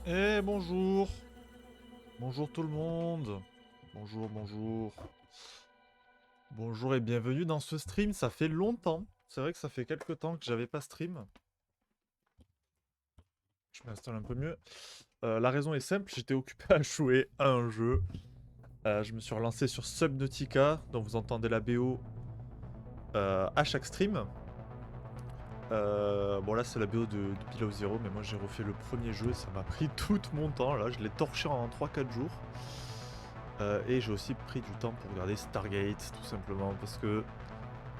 Eh bonjour. Bonjour tout le monde. Bonjour, bonjour. Bonjour et bienvenue dans ce stream, ça fait longtemps. C'est vrai que ça fait quelques temps que j'avais pas stream. Je m'installe un peu mieux. La raison est simple, j'étais occupé à jouer à un jeu. Je me suis relancé sur Subnautica, dont vous entendez la BO à chaque stream. Bon là c'est la BO de Below Zero, mais moi j'ai refait le premier jeu, ça m'a pris tout mon temps là, je l'ai torché en 3-4 jours. Et j'ai aussi pris du temps pour regarder Stargate, tout simplement, parce que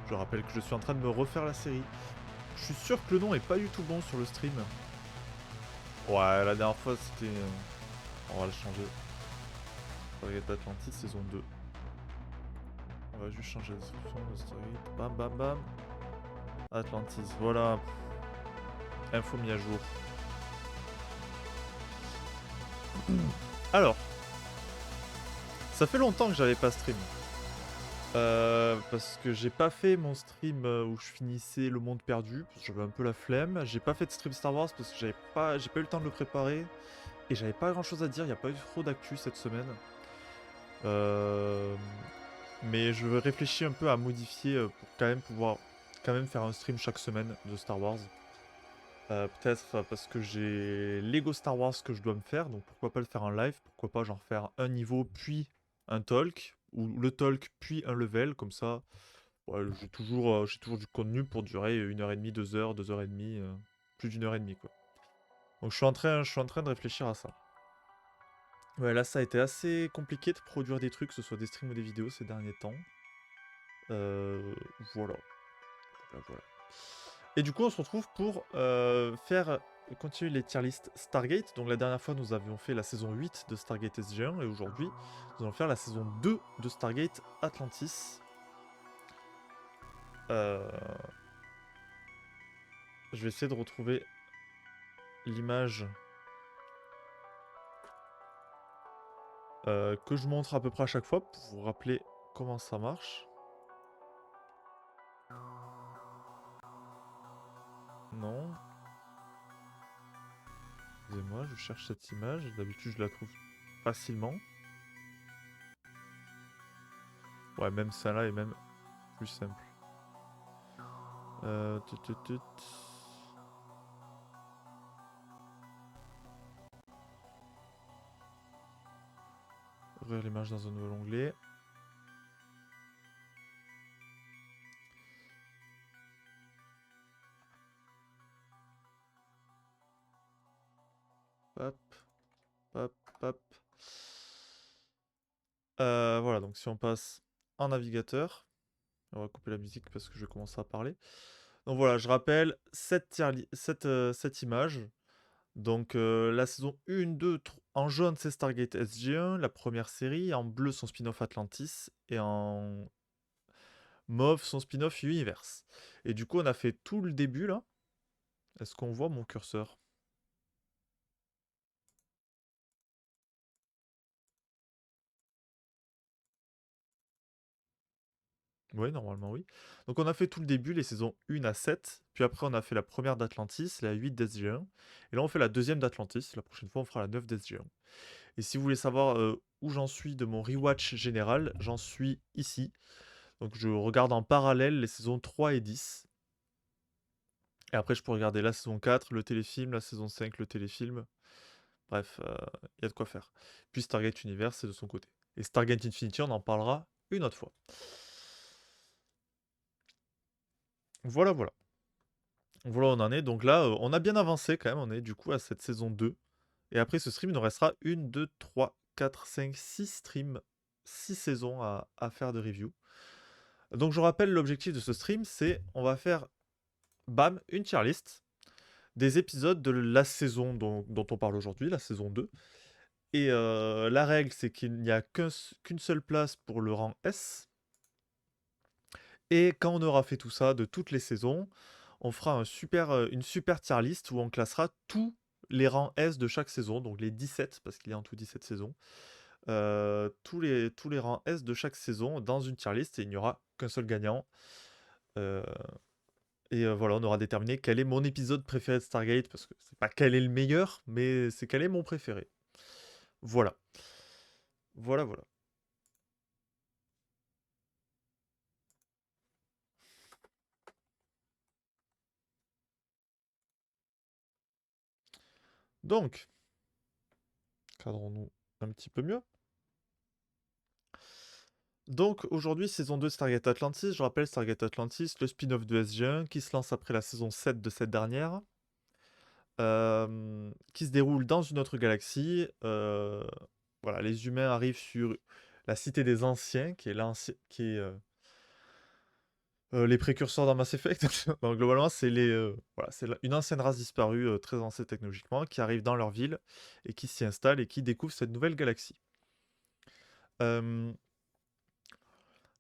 je rappelle que je suis en train de me refaire la série. Je suis sûr que le nom est pas du tout bon sur le stream. Ouais, la dernière fois c'était... On va le changer. Stargate Atlantis saison 2. On va juste changer la description de Stargate. Bam bam bam. Atlantis, voilà. Info mis à jour. Alors, ça fait longtemps que j'avais pas stream. Parce que j'ai pas fait mon stream où je finissais le monde perdu, parce que j'avais un peu la flemme. J'ai pas fait de stream Star Wars parce que j'ai pas eu le temps de le préparer. Et j'avais pas grand chose à dire, il n'y a pas eu trop d'actu cette semaine. Euh, mais je réfléchis un peu à modifier pour quand même pouvoir faire un stream chaque semaine de Star Wars. Peut-être parce que j'ai Lego Star Wars que je dois me faire, donc pourquoi pas le faire en live, pourquoi pas genre faire un niveau puis un talk, ou le talk puis un level, comme ça ouais, j'ai toujours du contenu pour durer 1h30, 2 heures, 2 heures et demie, plus d'1 heure et demie quoi. Donc je suis en train de réfléchir à ça. Ouais, là ça a été assez compliqué de produire des trucs, que ce soit des streams ou des vidéos ces derniers temps. Euh, voilà. Voilà. Et du coup on se retrouve pour continuer les tier list Stargate. Donc la dernière fois nous avions fait la saison 8 de Stargate SG1 et aujourd'hui nous allons faire la saison 2 de Stargate Atlantis. Euh, Je vais essayer de retrouver l'image que je montre à peu près à chaque fois pour vous rappeler comment ça marche. Non. Excusez-moi, je cherche cette image. D'habitude, je la trouve facilement. Ouais, même celle-là est même plus simple. Tut, tut, tut. Ouvrir l'image dans un nouvel onglet. Hop, hop, hop. Voilà, donc si on passe en navigateur, on va couper la musique parce que je vais commencer à parler. Donc voilà, je rappelle cette image. Donc la saison 1, 2, 3, en jaune c'est Stargate SG1, la première série, en bleu son spin-off Atlantis, et en mauve son spin-off Universe. Et du coup on a fait tout le début là. Est-ce qu'on voit mon curseur? Oui, normalement oui. Donc on a fait tout le début, les saisons 1 à 7, puis après on a fait la première d'Atlantis, la 8 d'SG1, et là on fait la deuxième d'Atlantis, la prochaine fois on fera la 9 d'SG1. Et si vous voulez savoir où j'en suis de mon rewatch général, j'en suis ici. Donc je regarde en parallèle les saisons 3 et 10. Et après je peux regarder la saison 4, le téléfilm, la saison 5, le téléfilm. Bref, il y a de quoi faire. Puis Stargate Universe, c'est de son côté. Et Stargate Infinity, on en parlera une autre fois. Voilà, voilà. Voilà où on en est. Donc là, on a bien avancé quand même. On est du coup à cette saison 2. Et après ce stream, il nous restera 1, 2, 3, 4, 5, 6 streams, 6 saisons à faire de review. Donc je rappelle l'objectif de ce stream, c'est on va faire, bam, une tier list des épisodes de la saison dont on parle aujourd'hui, la saison 2. Et la règle, c'est qu'il n'y a qu'une seule place pour le rang S. Et quand on aura fait tout ça de toutes les saisons, on fera une super tier list où on classera tous les rangs S de chaque saison, donc les 17, parce qu'il y a en tout 17 saisons. Tous les rangs S de chaque saison dans une tier list et il n'y aura qu'un seul gagnant. Euh, Et voilà, on aura déterminé quel est mon épisode préféré de Stargate, parce que c'est pas quel est le meilleur, mais c'est quel est mon préféré. Voilà. Voilà, voilà. Donc, cadrons-nous un petit peu mieux. Donc, aujourd'hui, saison 2 de Stargate Atlantis. Je rappelle, Stargate Atlantis, le spin-off de SG1, qui se lance après la saison 7 de cette dernière. Qui se déroule dans une autre galaxie. Voilà, les humains arrivent sur la cité des anciens, qui est les précurseurs dans Mass Effect. Donc globalement, c'est une ancienne race disparue, très avancée technologiquement, qui arrive dans leur ville et qui s'y installe et qui découvre cette nouvelle galaxie. Euh,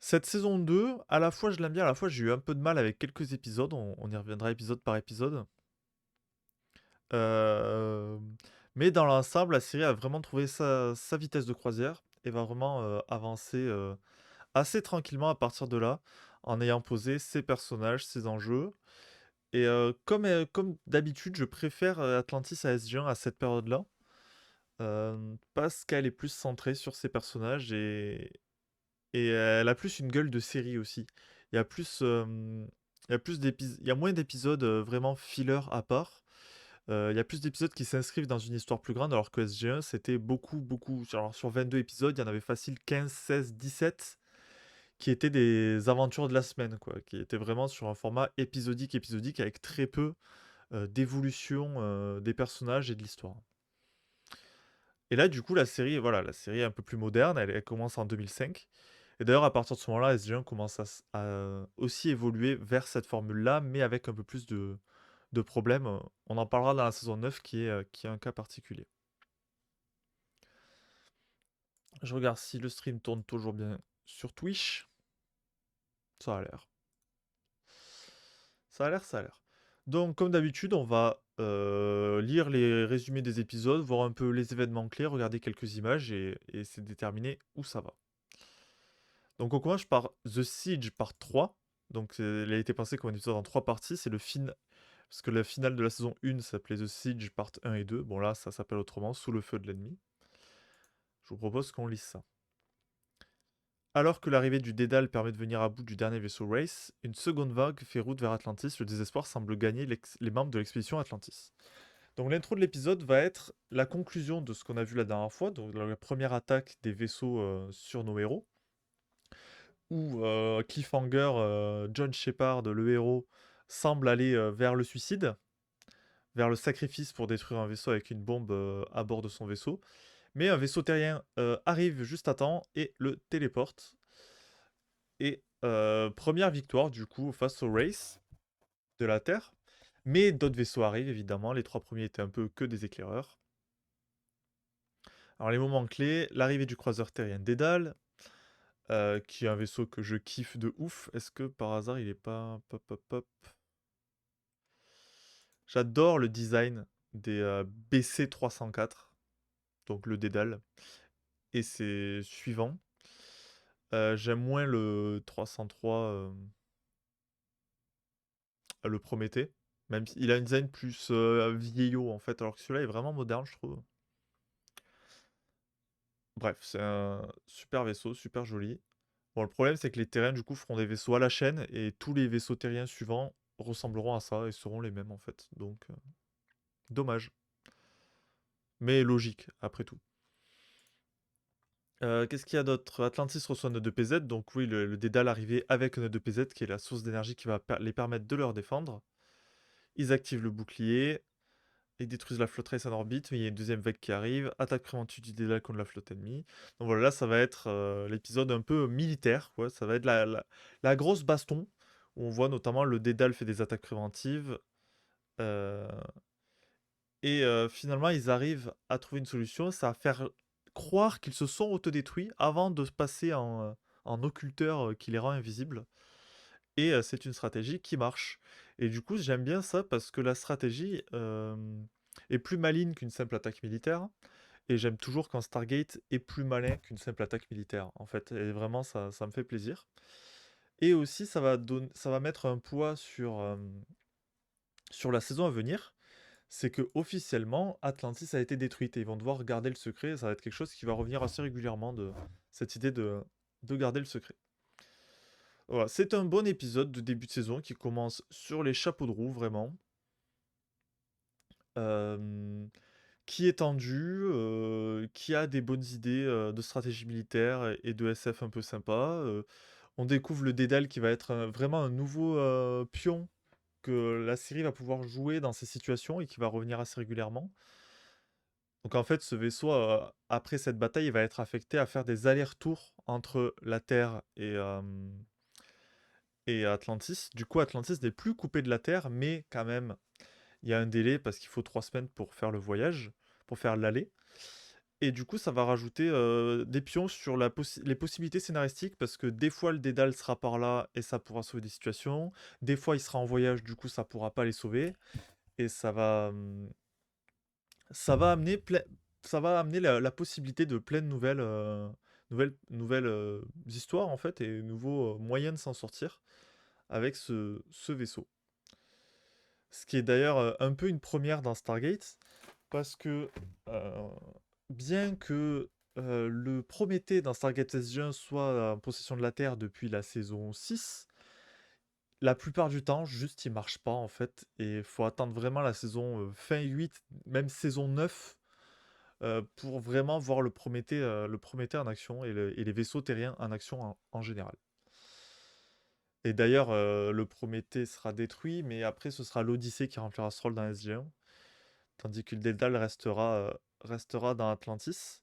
Cette saison 2, à la fois je l'aime bien, à la fois j'ai eu un peu de mal avec quelques épisodes, on y reviendra épisode par épisode. Euh, mais dans l'ensemble, la série a vraiment trouvé sa vitesse de croisière et va vraiment avancer assez tranquillement à partir de là, en ayant posé ses personnages, ses enjeux. Et comme d'habitude, je préfère Atlantis à SG1 à cette période-là, parce qu'elle est plus centrée sur ses personnages et elle a plus une gueule de série aussi. Il y a plus, il y a moins d'épisodes vraiment filler à part. Il y a plus d'épisodes qui s'inscrivent dans une histoire plus grande, alors que SG1, c'était beaucoup, beaucoup. Alors, sur 22 épisodes, il y en avait facile 15, 16, 17 qui étaient des aventures de la semaine, quoi. Qui étaient vraiment sur un format épisodique, avec très peu d'évolution des personnages et de l'histoire. Et là, du coup, la série est un peu plus moderne, elle commence en 2005. Et d'ailleurs, à partir de ce moment-là, SG1 commence à aussi évoluer vers cette formule-là, mais avec un peu plus de problèmes. On en parlera dans la saison 9 qui est un cas particulier. Je regarde si le stream tourne toujours bien sur Twitch. Ça a l'air. Ça a l'air, ça a l'air. Donc, comme d'habitude, on va lire les résumés des épisodes, voir un peu les événements clés, regarder quelques images et essayer de déterminer où ça va. Donc, on commence par The Siege part 3. Donc, il a été pensé comme un épisode en 3 parties. C'est le final. Parce que la finale de la saison 1 s'appelait The Siege part 1 et 2. Bon, là, ça s'appelle autrement, Sous le feu de l'ennemi. Je vous propose qu'on lise ça. Alors que l'arrivée du Dédale permet de venir à bout du dernier vaisseau Race, une seconde vague fait route vers Atlantis. Le désespoir semble gagner les membres de l'expédition Atlantis. Donc l'intro de l'épisode va être la conclusion de ce qu'on a vu la dernière fois, donc la première attaque des vaisseaux sur nos héros, où Cliffhanger, John Shepard, le héros, semble aller vers le suicide, vers le sacrifice pour détruire un vaisseau avec une bombe à bord de son vaisseau. Mais un vaisseau terrien arrive juste à temps et le téléporte. Et première victoire du coup face au Race de la Terre. Mais d'autres vaisseaux arrivent évidemment, les trois premiers étaient un peu que des éclaireurs. Alors les moments clés, l'arrivée du croiseur terrien Dédale, qui est un vaisseau que je kiffe de ouf. Est-ce que par hasard il est pas... Pop, pop, pop. J'adore le design des BC-304, donc le Dédale. Et c'est suivant. J'aime moins le 303, le Prométhée. Même s'il a un design plus vieillot en fait, alors que celui-là est vraiment moderne, je trouve. Bref, c'est un super vaisseau, super joli. Bon, le problème, c'est que les terriens, du coup, feront des vaisseaux à la chaîne et tous les vaisseaux terriens suivants ressembleront à ça et seront les mêmes en fait. Donc, dommage. Mais logique, après tout. Qu'est-ce qu'il y a d'autre? Atlantis reçoit un E2PZ, donc oui, le Dédale arrivé avec un E2PZ qui est la source d'énergie qui va les permettre de leur défendre. Ils activent le bouclier, ils détruisent la flotte Race en orbite, mais il y a une deuxième vague qui arrive, attaque préventive du Dédale contre la flotte ennemie. Donc voilà, là ça va être l'épisode un peu militaire, quoi. Ça va être la grosse baston, où on voit notamment le Dédale fait des attaques préventives, euh, et finalement ils arrivent à trouver une solution, ça va faire croire qu'ils se sont autodétruits avant de se passer en occulteur qui les rend invisibles. Et c'est une stratégie qui marche. Et du coup, j'aime bien ça parce que la stratégie est plus maligne qu'une simple attaque militaire. Et j'aime toujours quand Stargate est plus malin qu'une simple attaque militaire, en fait. Et vraiment, ça me fait plaisir. Et aussi, ça va mettre un poids sur la saison à venir. C'est que officiellement, Atlantis a été détruite et ils vont devoir garder le secret. Ça va être quelque chose qui va revenir assez régulièrement de cette idée de garder le secret. Voilà, c'est un bon épisode de début de saison qui commence sur les chapeaux de roue, vraiment. Euh, qui est tendu, qui a des bonnes idées de stratégie militaire et de SF un peu sympa. On découvre le Dédale qui va être vraiment un nouveau pion que la série va pouvoir jouer dans ces situations et qui va revenir assez régulièrement. Donc en fait, ce vaisseau, après cette bataille, il va être affecté à faire des allers-retours entre la Terre et Atlantis. Du coup, Atlantis n'est plus coupé de la Terre, mais quand même, il y a un délai parce qu'il faut 3 semaines pour faire le voyage, pour faire l'aller. Et du coup, ça va rajouter des pions sur les possibilités scénaristiques parce que des fois, le Dédale sera par là et ça pourra sauver des situations. Des fois, il sera en voyage, du coup, ça pourra pas les sauver. Et ça va amener, ça va amener la possibilité de plein de nouvelles histoires en fait et nouveaux moyens de s'en sortir avec ce vaisseau. Ce qui est d'ailleurs un peu une première dans Stargate parce que euh, bien que le Prométhée dans Stargate SG1 soit en possession de la Terre depuis la saison 6, la plupart du temps, juste il marche pas en fait. Et il faut attendre vraiment la saison fin 8, même saison 9, pour vraiment voir le Prométhée en action et les vaisseaux terriens en action en général. Et d'ailleurs, le Prométhée sera détruit, mais après ce sera l'Odyssée qui remplira ce rôle dans SG1, tandis que le Dédale restera dans Atlantis.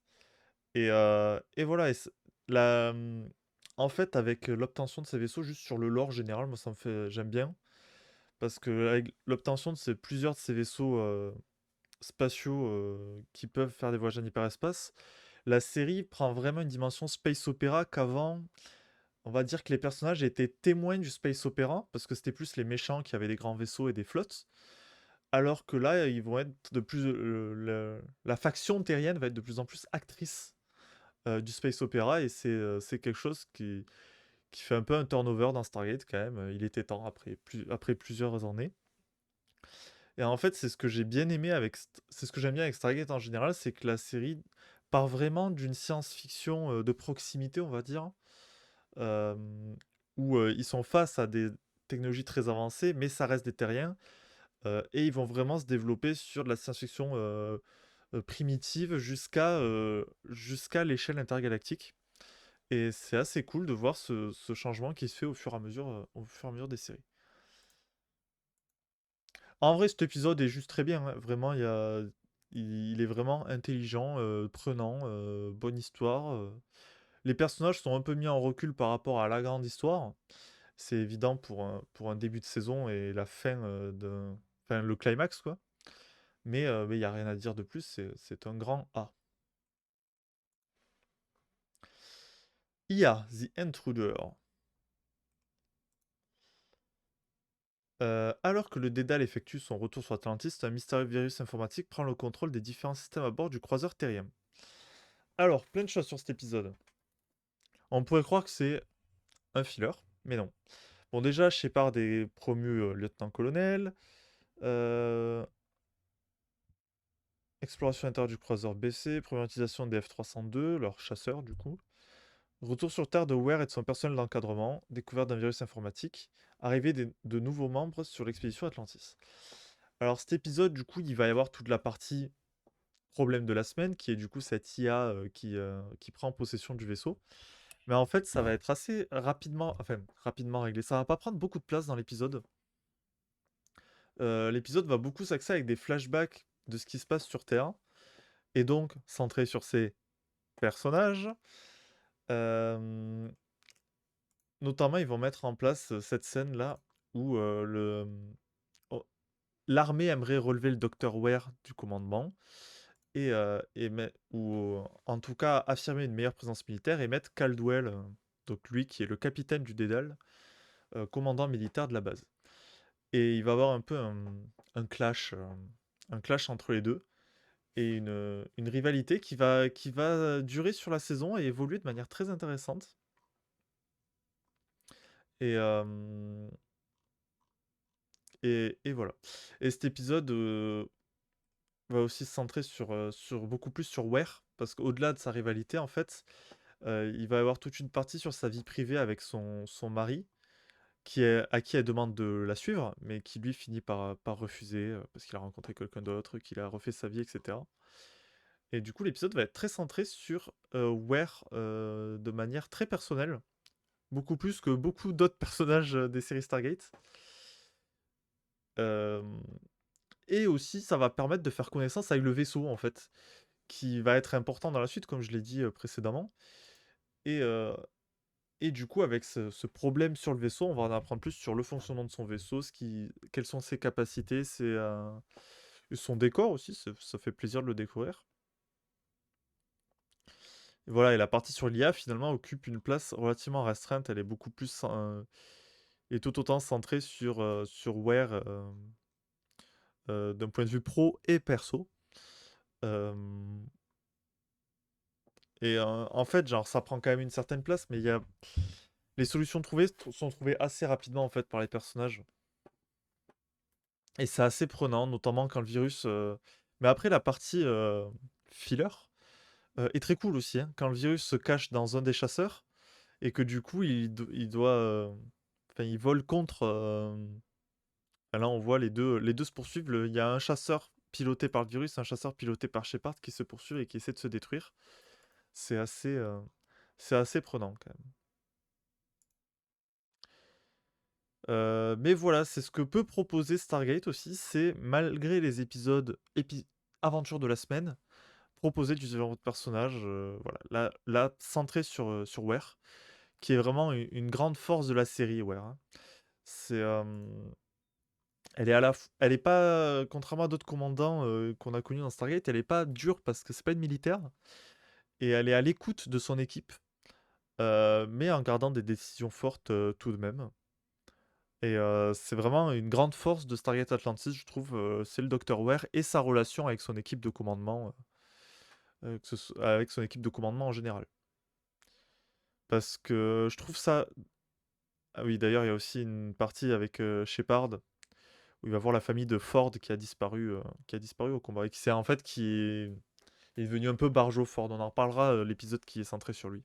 Et voilà, en fait, avec l'obtention de ces vaisseaux, juste sur le lore général, moi j'aime bien, parce que avec l'obtention de plusieurs de ces vaisseaux spatiaux qui peuvent faire des voyages en hyperespace, la série prend vraiment une dimension space opéra qu'avant, on va dire que les personnages étaient témoins du space opéra, parce que c'était plus les méchants qui avaient des grands vaisseaux et des flottes, alors que là, ils vont être de plus, la faction terrienne va être de plus en plus actrice du space opéra et c'est quelque chose qui fait un peu un turnover dans Stargate quand même. Il était temps après plusieurs années. Et en fait, c'est ce que j'ai bien aimé c'est ce que j'aime bien avec Stargate en général, c'est que la série part vraiment d'une science-fiction de proximité, on va dire, euh, où ils sont face à des technologies très avancées, mais ça reste des terriens, et ils vont vraiment se développer sur de la science-fiction primitive jusqu'à l'échelle intergalactique. Et c'est assez cool de voir ce changement qui se fait au fur et à mesure des séries. En vrai, cet épisode est juste très bien, hein. Vraiment, il est vraiment intelligent, prenant, bonne histoire. Les personnages sont un peu mis en recul par rapport à la grande histoire. C'est évident pour un début de saison et la fin enfin, le climax, quoi. Mais il n'y a rien à dire de plus, c'est un grand A. IA, The Intruder. Alors que le Dédale effectue son retour sur Atlantis, un mystérieux virus informatique prend le contrôle des différents systèmes à bord du croiseur terrien. Alors, plein de choses sur cet épisode. On pourrait croire que c'est un filler, mais non. Bon, déjà, Shepard est promu lieutenant-colonel. Euh, Exploration intérieure du croiseur BC, première utilisation des F-302, leur chasseur du coup. Retour sur Terre de Ware et de son personnel d'encadrement, découverte d'un virus informatique, arrivée de nouveaux membres sur l'expédition Atlantis. Alors cet épisode, du coup, il va y avoir toute la partie problème de la semaine, qui est du coup cette IA qui prend possession du vaisseau. Mais en fait, ça va être assez rapidement réglé. Ça va pas prendre beaucoup de place dans l'épisode. L'épisode va beaucoup s'axer avec des flashbacks de ce qui se passe sur Terre, et donc centré sur ces personnages. Euh, Notamment, ils vont mettre en place cette scène-là où oh, l'armée aimerait relever le docteur Ware du commandement ou en tout cas affirmer une meilleure présence militaire et mettre Caldwell, donc lui qui est le capitaine du Dédale, commandant militaire de la base. Et il va y avoir un peu un clash entre les deux et une rivalité qui va durer sur la saison et évoluer de manière très intéressante. Et, euh, et voilà. Et cet épisode va aussi se centrer sur beaucoup plus sur Ware, parce qu'au-delà de sa rivalité, en fait, il va y avoir toute une partie sur sa vie privée avec son mari, à qui elle demande de la suivre, mais qui lui finit par refuser, parce qu'il a rencontré quelqu'un d'autre, qu'il a refait sa vie, etc. Et du coup, l'épisode va être très centré sur Ware de manière très personnelle, beaucoup plus que beaucoup d'autres personnages des séries Stargate. Euh, et aussi, ça va permettre de faire connaissance avec le vaisseau, en fait, qui va être important dans la suite, comme je l'ai dit précédemment. Et, euh, et du coup, avec ce problème sur le vaisseau, on va en apprendre plus sur le fonctionnement de son vaisseau, quelles sont ses capacités, son décor aussi, ça fait plaisir de le découvrir. Et voilà, et la partie sur l'IA, finalement, occupe une place relativement restreinte, elle est beaucoup plus... est tout autant centrée sur Ware d'un point de vue pro et perso. Euh, en fait, genre, ça prend quand même une certaine place, mais les solutions trouvées sont trouvées assez rapidement en fait par les personnages. Et c'est assez prenant, notamment quand le virus. Mais après, la partie filler est très cool aussi, hein. Quand le virus se cache dans un des chasseurs et que du coup, il doit. Enfin, il vole contre. Enfin, là, on voit les deux se poursuivent. Il y a un chasseur piloté par le virus, un chasseur piloté par Shepard qui se poursuivent et qui essaie de se détruire. C'est assez, euh, c'est assez prenant quand même. Mais voilà, c'est ce que peut proposer Stargate aussi, c'est malgré les épisodes aventures de la semaine, proposer du développement de personnages, voilà, là centré sur Ware, qui est vraiment une grande force de la série Ware, hein. C'est, elle est elle est pas, contrairement à d'autres commandants qu'on a connus dans Stargate, elle est pas dure parce que c'est pas une militaire, et elle est à l'écoute de son équipe, mais en gardant des décisions fortes tout de même. Et c'est vraiment une grande force de Stargate Atlantis, je trouve, c'est le Dr. Ware et sa relation avec son équipe de commandement, avec son équipe de commandement en général. Parce que je trouve ça... Ah oui, d'ailleurs, il y a aussi une partie avec Shepard, où il va voir la famille de Ford qui a disparu au combat, et qui c'est en fait est devenu un peu Barjo Ford. On en reparlera l'épisode qui est centré sur lui.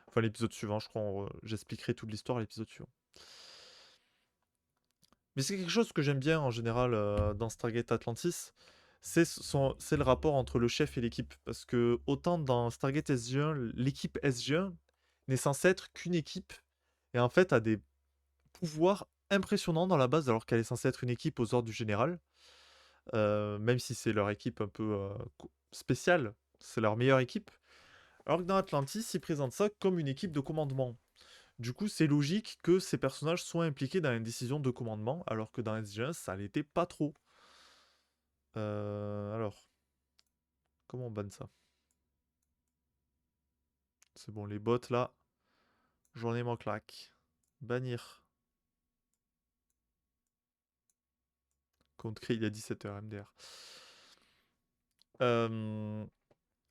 Enfin, l'épisode suivant, je crois, j'expliquerai toute l'histoire à l'épisode suivant. Mais c'est quelque chose que j'aime bien en général dans Stargate Atlantis, c'est le rapport entre le chef et l'équipe. Parce que autant dans Stargate SG-1, l'équipe SG-1 n'est censée être qu'une équipe, et en fait a des pouvoirs impressionnants dans la base alors qu'elle est censée être une équipe aux ordres du général, même si c'est leur équipe un peu spéciale, c'est leur meilleure équipe. Alors que dans Atlantis, ils présentent ça comme une équipe de commandement. Du coup, c'est logique que ces personnages soient impliqués dans une décision de commandement, alors que dans SG1, ça l'était pas trop. Alors, comment on banne ça? C'est bon, les bots là, j'en ai mon claque. Bannir. Compte créé il y a 17h MDR. Euh,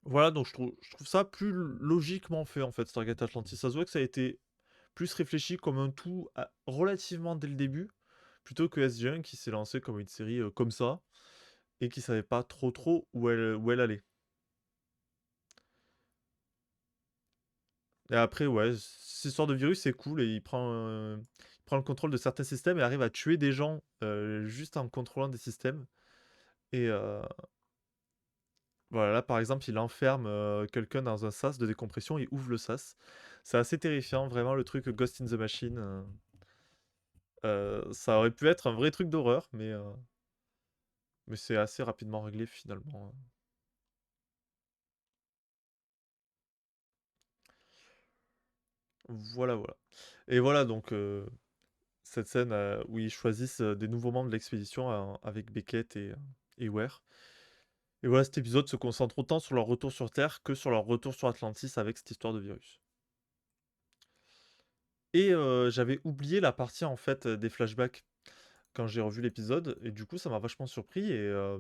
voilà, donc je trouve ça plus logiquement fait en fait, Stargate Atlantis. Ça se voit que ça a été plus réfléchi comme un tout relativement dès le début, plutôt que SG1 qui s'est lancé comme une série comme ça, et qui savait pas trop où elle allait. Et après, ouais, cette histoire de virus, c'est cool, et il prend le contrôle de certains systèmes et arrive à tuer des gens juste en contrôlant des systèmes. Et voilà, là par exemple, il enferme quelqu'un dans un sas de décompression, il ouvre le sas. C'est assez terrifiant, vraiment le truc Ghost in the Machine. Ça aurait pu être un vrai truc d'horreur, mais c'est assez rapidement réglé finalement. Voilà, voilà. Et voilà donc cette scène où ils choisissent des nouveaux membres de l'expédition avec Beckett et Ware. Et voilà, cet épisode se concentre autant sur leur retour sur Terre que sur leur retour sur Atlantis avec cette histoire de virus. Et j'avais oublié la partie en fait des flashbacks quand j'ai revu l'épisode, et du coup ça m'a vachement surpris, et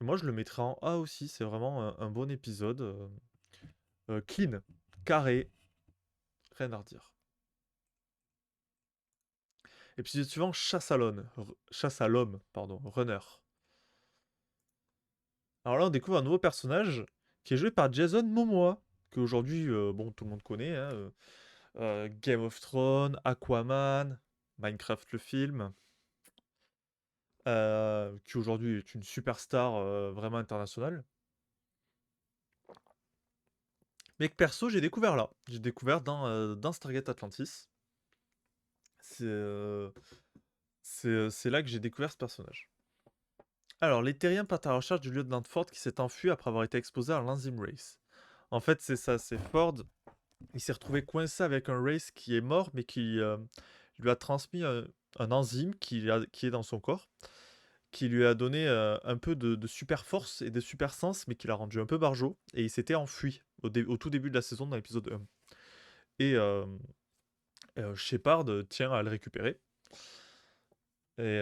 moi je le mettrais en A aussi, c'est vraiment un bon épisode. Clean, carré, rien à redire. Épisode suivant, chasse à l'homme, pardon, Runner. Alors là, on découvre un nouveau personnage qui est joué par Jason Momoa, qu'aujourd'hui, bon, tout le monde connaît, hein, Game of Thrones, Aquaman, Minecraft le film, qui aujourd'hui est une superstar vraiment internationale. Mais que perso, j'ai découvert là. J'ai découvert dans Stargate Atlantis. C'est c'est là que j'ai découvert ce personnage. Alors, les terriens partent à la recherche du lieutenant Ford qui s'est enfui après avoir été exposé à l'enzyme Race. En fait, c'est ça, c'est Ford. Il s'est retrouvé coincé avec un Race qui est mort, mais qui lui a transmis un enzyme qui est dans son corps, qui lui a donné un peu de super force et de super sens, mais qui l'a rendu un peu barjot. Et il s'était enfui au tout début de la saison dans l'épisode 1. Et Shepard tient à le récupérer. Et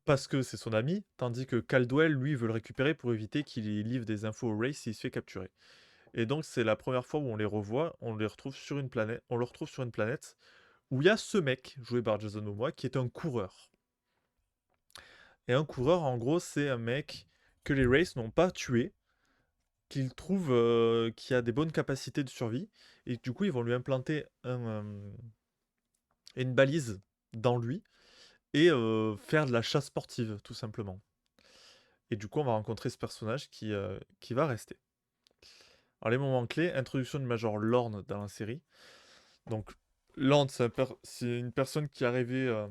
parce que c'est son ami, tandis que Caldwell, lui, veut le récupérer pour éviter qu'il livre des infos au Ray s'il se fait capturer. Et donc c'est la première fois où on les revoit, on les retrouve sur une planète, on le retrouve sur une planète où il y a ce mec, joué par Jason Momoa, qui est un coureur. Et un coureur, en gros, c'est un mec que les Rays n'ont pas tué, qu'ils trouvent qui a des bonnes capacités de survie, et du coup ils vont lui implanter une balise dans lui, et faire de la chasse sportive, tout simplement. Et du coup, on va rencontrer ce personnage qui va rester. Alors, les moments clés, introduction du Major Lorne dans la série. Donc, Lorne, c'est une personne qui est arrivée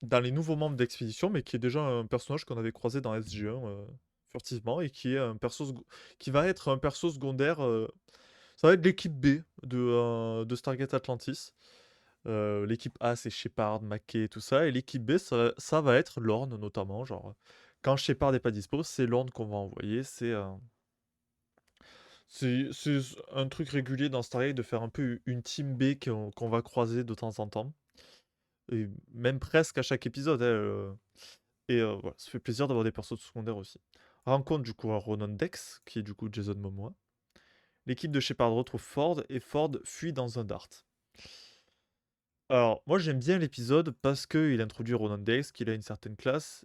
dans les nouveaux membres d'Expédition, mais qui est déjà un personnage qu'on avait croisé dans SG1 furtivement, et qui est qui va être un perso secondaire. Ça va être l'équipe B de Stargate Atlantis. L'équipe A, c'est Shepard, McKay, tout ça. Et l'équipe B, ça va être Lorne, notamment. Genre, quand Shepard n'est pas dispo, c'est Lorne qu'on va envoyer. C'est un truc régulier dans Stargate de faire un peu une team B qu'on va croiser de temps en temps. Et même presque à chaque épisode, hein, Et voilà, ça fait plaisir d'avoir des persos secondaires aussi. Rencontre du coureur Ronan Dex, qui est du coup Jason Momoa. L'équipe de Shepard retrouve Ford et Ford fuit dans un Dart. Alors, moi j'aime bien l'épisode parce qu'il introduit Ronan Dex, qu'il a une certaine classe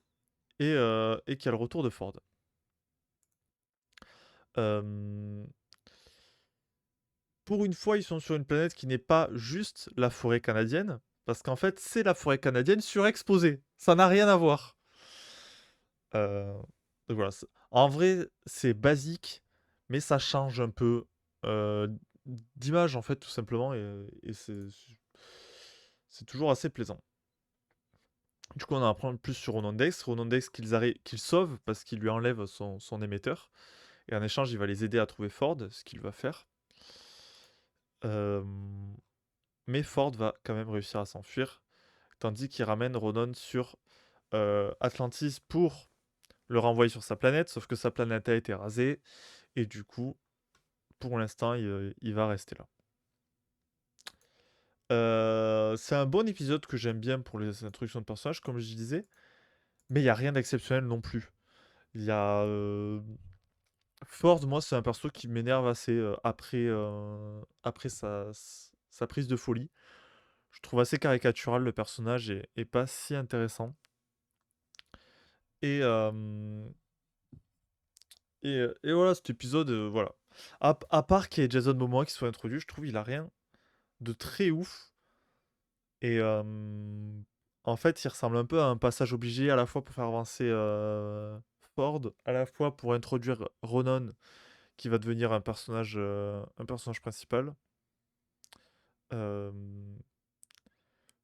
et qu'il y a le retour de Ford. Euh, pour une fois, ils sont sur une planète qui n'est pas juste la forêt canadienne, parce qu'en fait, c'est la forêt canadienne surexposée. Ça n'a rien à voir. Euh, donc voilà. En vrai, c'est basique, mais ça change un peu euh, d'image, en fait, tout simplement, et c'est toujours assez plaisant. Du coup, on en apprend plus sur Ronandex. Ronandex qu'il sauve parce qu'il lui enlève son émetteur. Et en échange, il va les aider à trouver Ford, ce qu'il va faire. Euh, Mais Ford va quand même réussir à s'enfuir, tandis qu'il ramène Ronan sur Atlantis pour le renvoyer sur sa planète, sauf que sa planète a été rasée, et du coup, pour l'instant, il va rester là. C'est un bon épisode que j'aime bien pour les introductions de personnages, comme je disais, mais il n'y a rien d'exceptionnel non plus. Il y a Ford, moi, c'est un perso qui m'énerve assez après sa prise de folie. Je trouve assez caricatural le personnage et pas si intéressant. Et, et voilà, cet épisode, voilà. À part qu'il y ait Jason Momoa qui soit introduit, je trouve il a rien de très ouf. Et en fait, il ressemble un peu à un passage obligé à la fois pour faire avancer Ford, à la fois pour introduire Ronan, qui va devenir un personnage principal. Euh,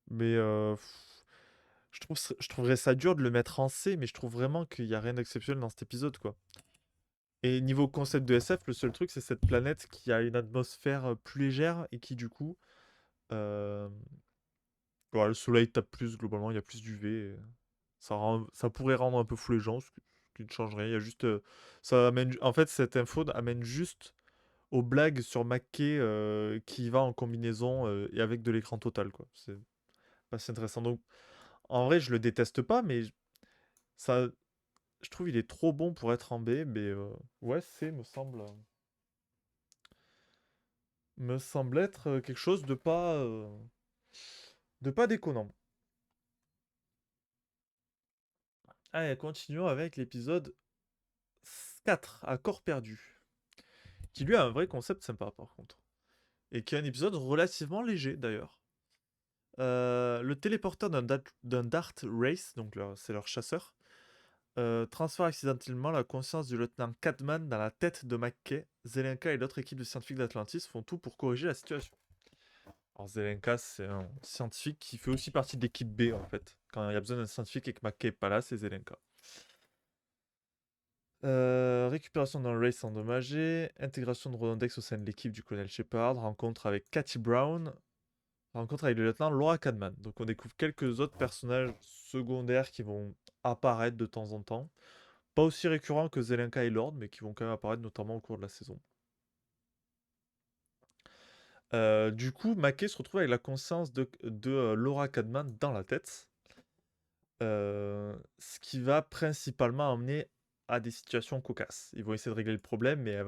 mais je trouverais ça dur de le mettre en C, mais je trouve vraiment qu'il n'y a rien d'exceptionnel dans cet épisode, quoi. Et niveau concept de SF, le seul truc, c'est cette planète qui a une atmosphère plus légère et qui, du coup, euh, voilà, le soleil tape plus, globalement, il y a plus d'UV. Ça pourrait rendre un peu fou les gens, ce qui ne change rien. Il y a juste, ça amène, en fait, cette info amène juste aux blagues sur Mackay qui va en combinaison et avec de l'écran total, quoi. C'est pas si intéressant. Donc, en vrai, je le déteste pas, mais ça, je trouve il est trop bon pour être en B, mais ouais, me semble être quelque chose De pas déconnant. Allez, continuons avec l'épisode 4, à corps perdu. Qui lui a un vrai concept sympa par contre. Et qui est un épisode relativement léger d'ailleurs. Le téléporteur d'un Dart Race, donc c'est leur chasseur, transfère accidentellement la conscience du lieutenant Cadman dans la tête de McKay. Zelenka et l'autre équipe de scientifiques d'Atlantis font tout pour corriger la situation. Alors Zelenka, c'est un scientifique qui fait aussi partie de l'équipe B en fait. Quand il y a besoin d'un scientifique et que McKay n'est pas là, c'est Zelenka. Récupération dans le race endommagé, intégration de Ronondex au sein de l'équipe du colonel Shepard, rencontre avec Cathy Brown, rencontre avec le lieutenant Laura Cadman. Donc on découvre quelques autres personnages secondaires qui vont apparaître de temps en temps. Pas aussi récurrents que Zelenka et Lord, mais qui vont quand même apparaître notamment au cours de la saison. Du coup, Mackey se retrouve avec la conscience de Laura Cadman dans la tête. Ce qui va principalement amener à des situations cocasses. Ils vont essayer de régler le problème, mais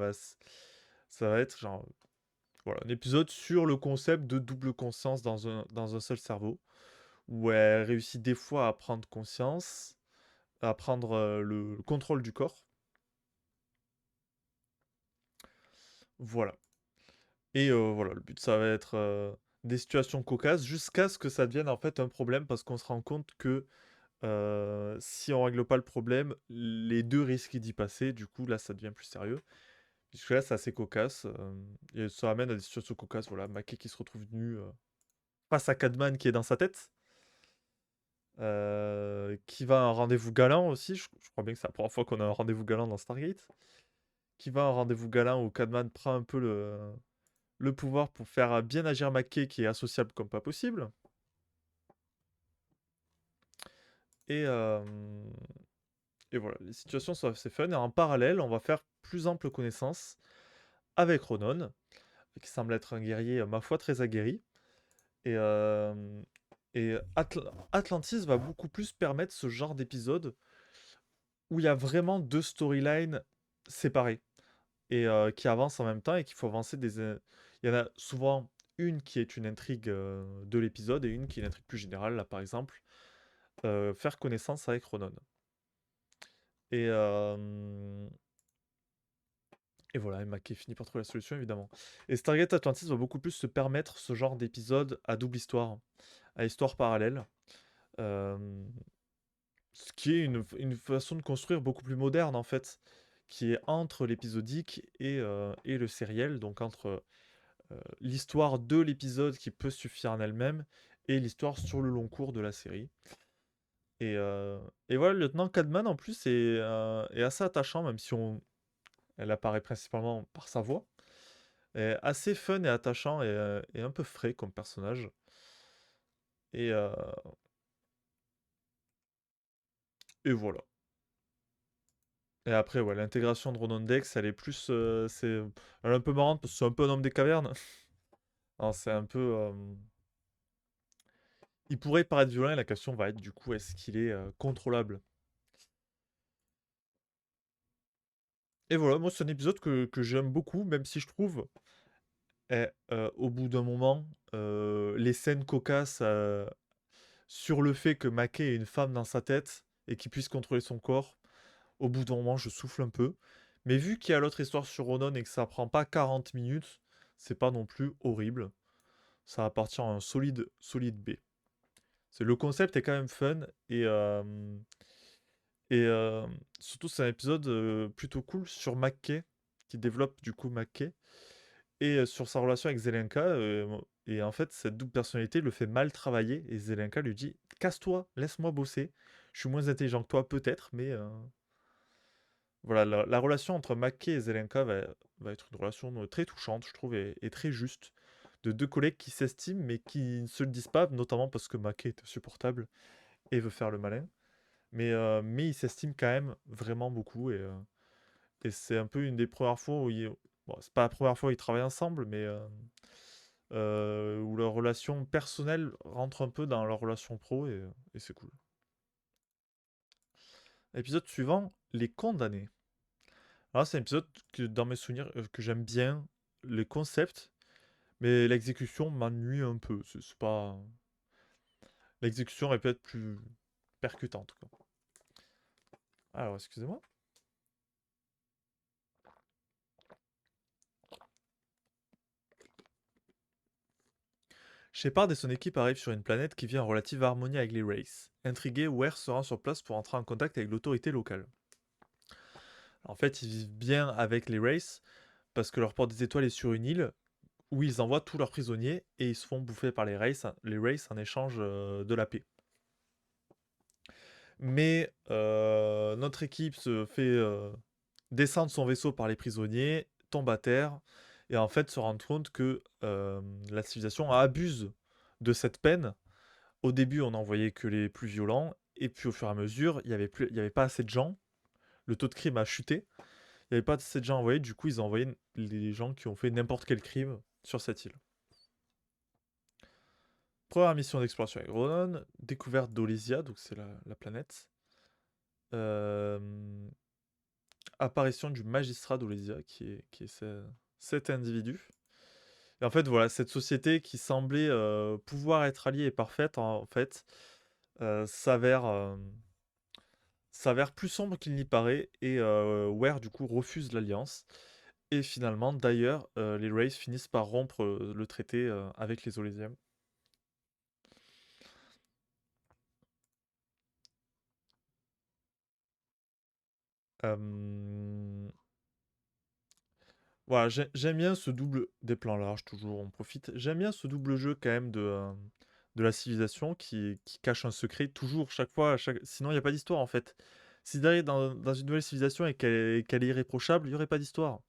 ça va être genre voilà, un épisode sur le concept de double conscience dans un seul cerveau, où elle réussit des fois à prendre conscience, à prendre le contrôle du corps. Voilà. Et voilà, le but, ça va être des situations cocasses jusqu'à ce que ça devienne en fait un problème parce qu'on se rend compte que si on règle pas le problème, les deux risquent d'y passer. Du coup, là, ça devient plus sérieux. Puisque là, c'est assez cocasse. Et ça amène à des situations cocasses. Voilà, Mackey qui se retrouve nu face à Cadman qui est dans sa tête. Qui va à un rendez-vous galant aussi. Je crois bien que c'est la première fois qu'on a un rendez-vous galant dans Stargate. Qui va à un rendez-vous galant où Cadman prend un peu le pouvoir pour faire bien agir Mackey qui est associable comme pas possible. Et, euh, et voilà, les situations sont assez fun. Et en parallèle, on va faire plus ample connaissance avec Ronon, qui semble être un guerrier, ma foi, très aguerri. Et, Atlantis va beaucoup plus permettre ce genre d'épisode où il y a vraiment deux storylines séparées et qui avancent en même temps et qu'il faut avancer il y en a souvent une qui est une intrigue de l'épisode et une qui est une intrigue plus générale, là par exemple. Faire connaissance avec Ronon. Et, euh, et voilà, Emma qui finit par trouver la solution évidemment. Et Stargate Atlantis va beaucoup plus se permettre ce genre d'épisode à double histoire, à histoire parallèle. Euh, Ce qui est une façon de construire beaucoup plus moderne en fait, qui est entre l'épisodique et le sériel, donc entre l'histoire de l'épisode qui peut suffire en elle-même et l'histoire sur le long cours de la série. Et, euh, et voilà, le lieutenant Cadman en plus est assez attachant, même si elle apparaît principalement par sa voix. Est assez fun et attachant et un peu frais comme personnage. Et, euh, et voilà. Et après, ouais, l'intégration de Ronan Dex, elle est plus. Elle est un peu marrante parce que c'est un peu un homme des cavernes. Alors, c'est un peu. Il pourrait paraître violent et la question va être du coup, est-ce qu'il est contrôlable? Et voilà, moi, c'est un épisode que j'aime beaucoup, même si je trouve, au bout d'un moment, les scènes cocasses sur le fait que Mackay ait une femme dans sa tête et qu'il puisse contrôler son corps, au bout d'un moment, je souffle un peu. Mais vu qu'il y a l'autre histoire sur Ronan et que ça prend pas 40 minutes, c'est pas non plus horrible. Ça appartient à un solide B. Le concept est quand même fun et surtout c'est un épisode plutôt cool sur McKay qui développe du coup McKay et sur sa relation avec Zelenka et en fait cette double personnalité le fait mal travailler et Zelenka lui dit casse-toi, laisse-moi bosser. Je suis moins intelligent que toi peut-être mais voilà la relation entre McKay et Zelenka va être une relation très touchante je trouve et très juste de deux collègues qui s'estiment mais qui ne se le disent pas, notamment parce que Mackay est insupportable et veut faire le malin. Mais il s'estime quand même vraiment beaucoup et c'est un peu une des premières fois où bon, c'est pas la première fois où ils travaillent ensemble, mais où leur relation personnelle rentre un peu dans leur relation pro et c'est cool. Épisode suivant, les condamnés. Alors c'est un épisode que dans mes souvenirs que j'aime bien, les concepts, mais l'exécution m'ennuie un peu. C'est pas. L'exécution aurait pu être plus percutante, quoi. Alors, excusez-moi. Shepard et son équipe arrivent sur une planète qui vit en relative harmonie avec les Wraiths. Intrigué, Ware se rend sur place pour entrer en contact avec l'autorité locale. En fait, ils vivent bien avec les Wraiths parce que leur porte des étoiles est sur une île où ils envoient tous leurs prisonniers et ils se font bouffer par les Wraiths en échange de la paix. Mais notre équipe se fait descendre son vaisseau par les prisonniers, tombe à terre, et en fait se rend compte que la civilisation abuse de cette peine. Au début, on n'envoyait que les plus violents, et puis au fur et à mesure, il y avait pas assez de gens. Le taux de crime a chuté. Il n'y avait pas assez de gens envoyés, du coup, ils ont envoyé les gens qui ont fait n'importe quel crime sur cette île. Première mission d'exploration avec Ronan, découverte d'Olysia, donc c'est la planète. Euh, Apparition du magistrat d'Olysia, qui est cet individu. Et en fait, voilà, cette société qui semblait pouvoir être alliée et parfaite, en fait, s'avère s'avère plus sombre qu'il n'y paraît, et Ware, du coup, refuse l'alliance. Et finalement, d'ailleurs, les Wraiths finissent par rompre le traité avec les Olésiens. Euh, Voilà, j'aime bien ce double des plans larges, toujours, on profite. J'aime bien ce double jeu quand même de la civilisation qui cache un secret, toujours, chaque fois, sinon il n'y a pas d'histoire en fait. Si d'aller dans une nouvelle civilisation et qu'elle est irréprochable, il n'y aurait pas d'histoire.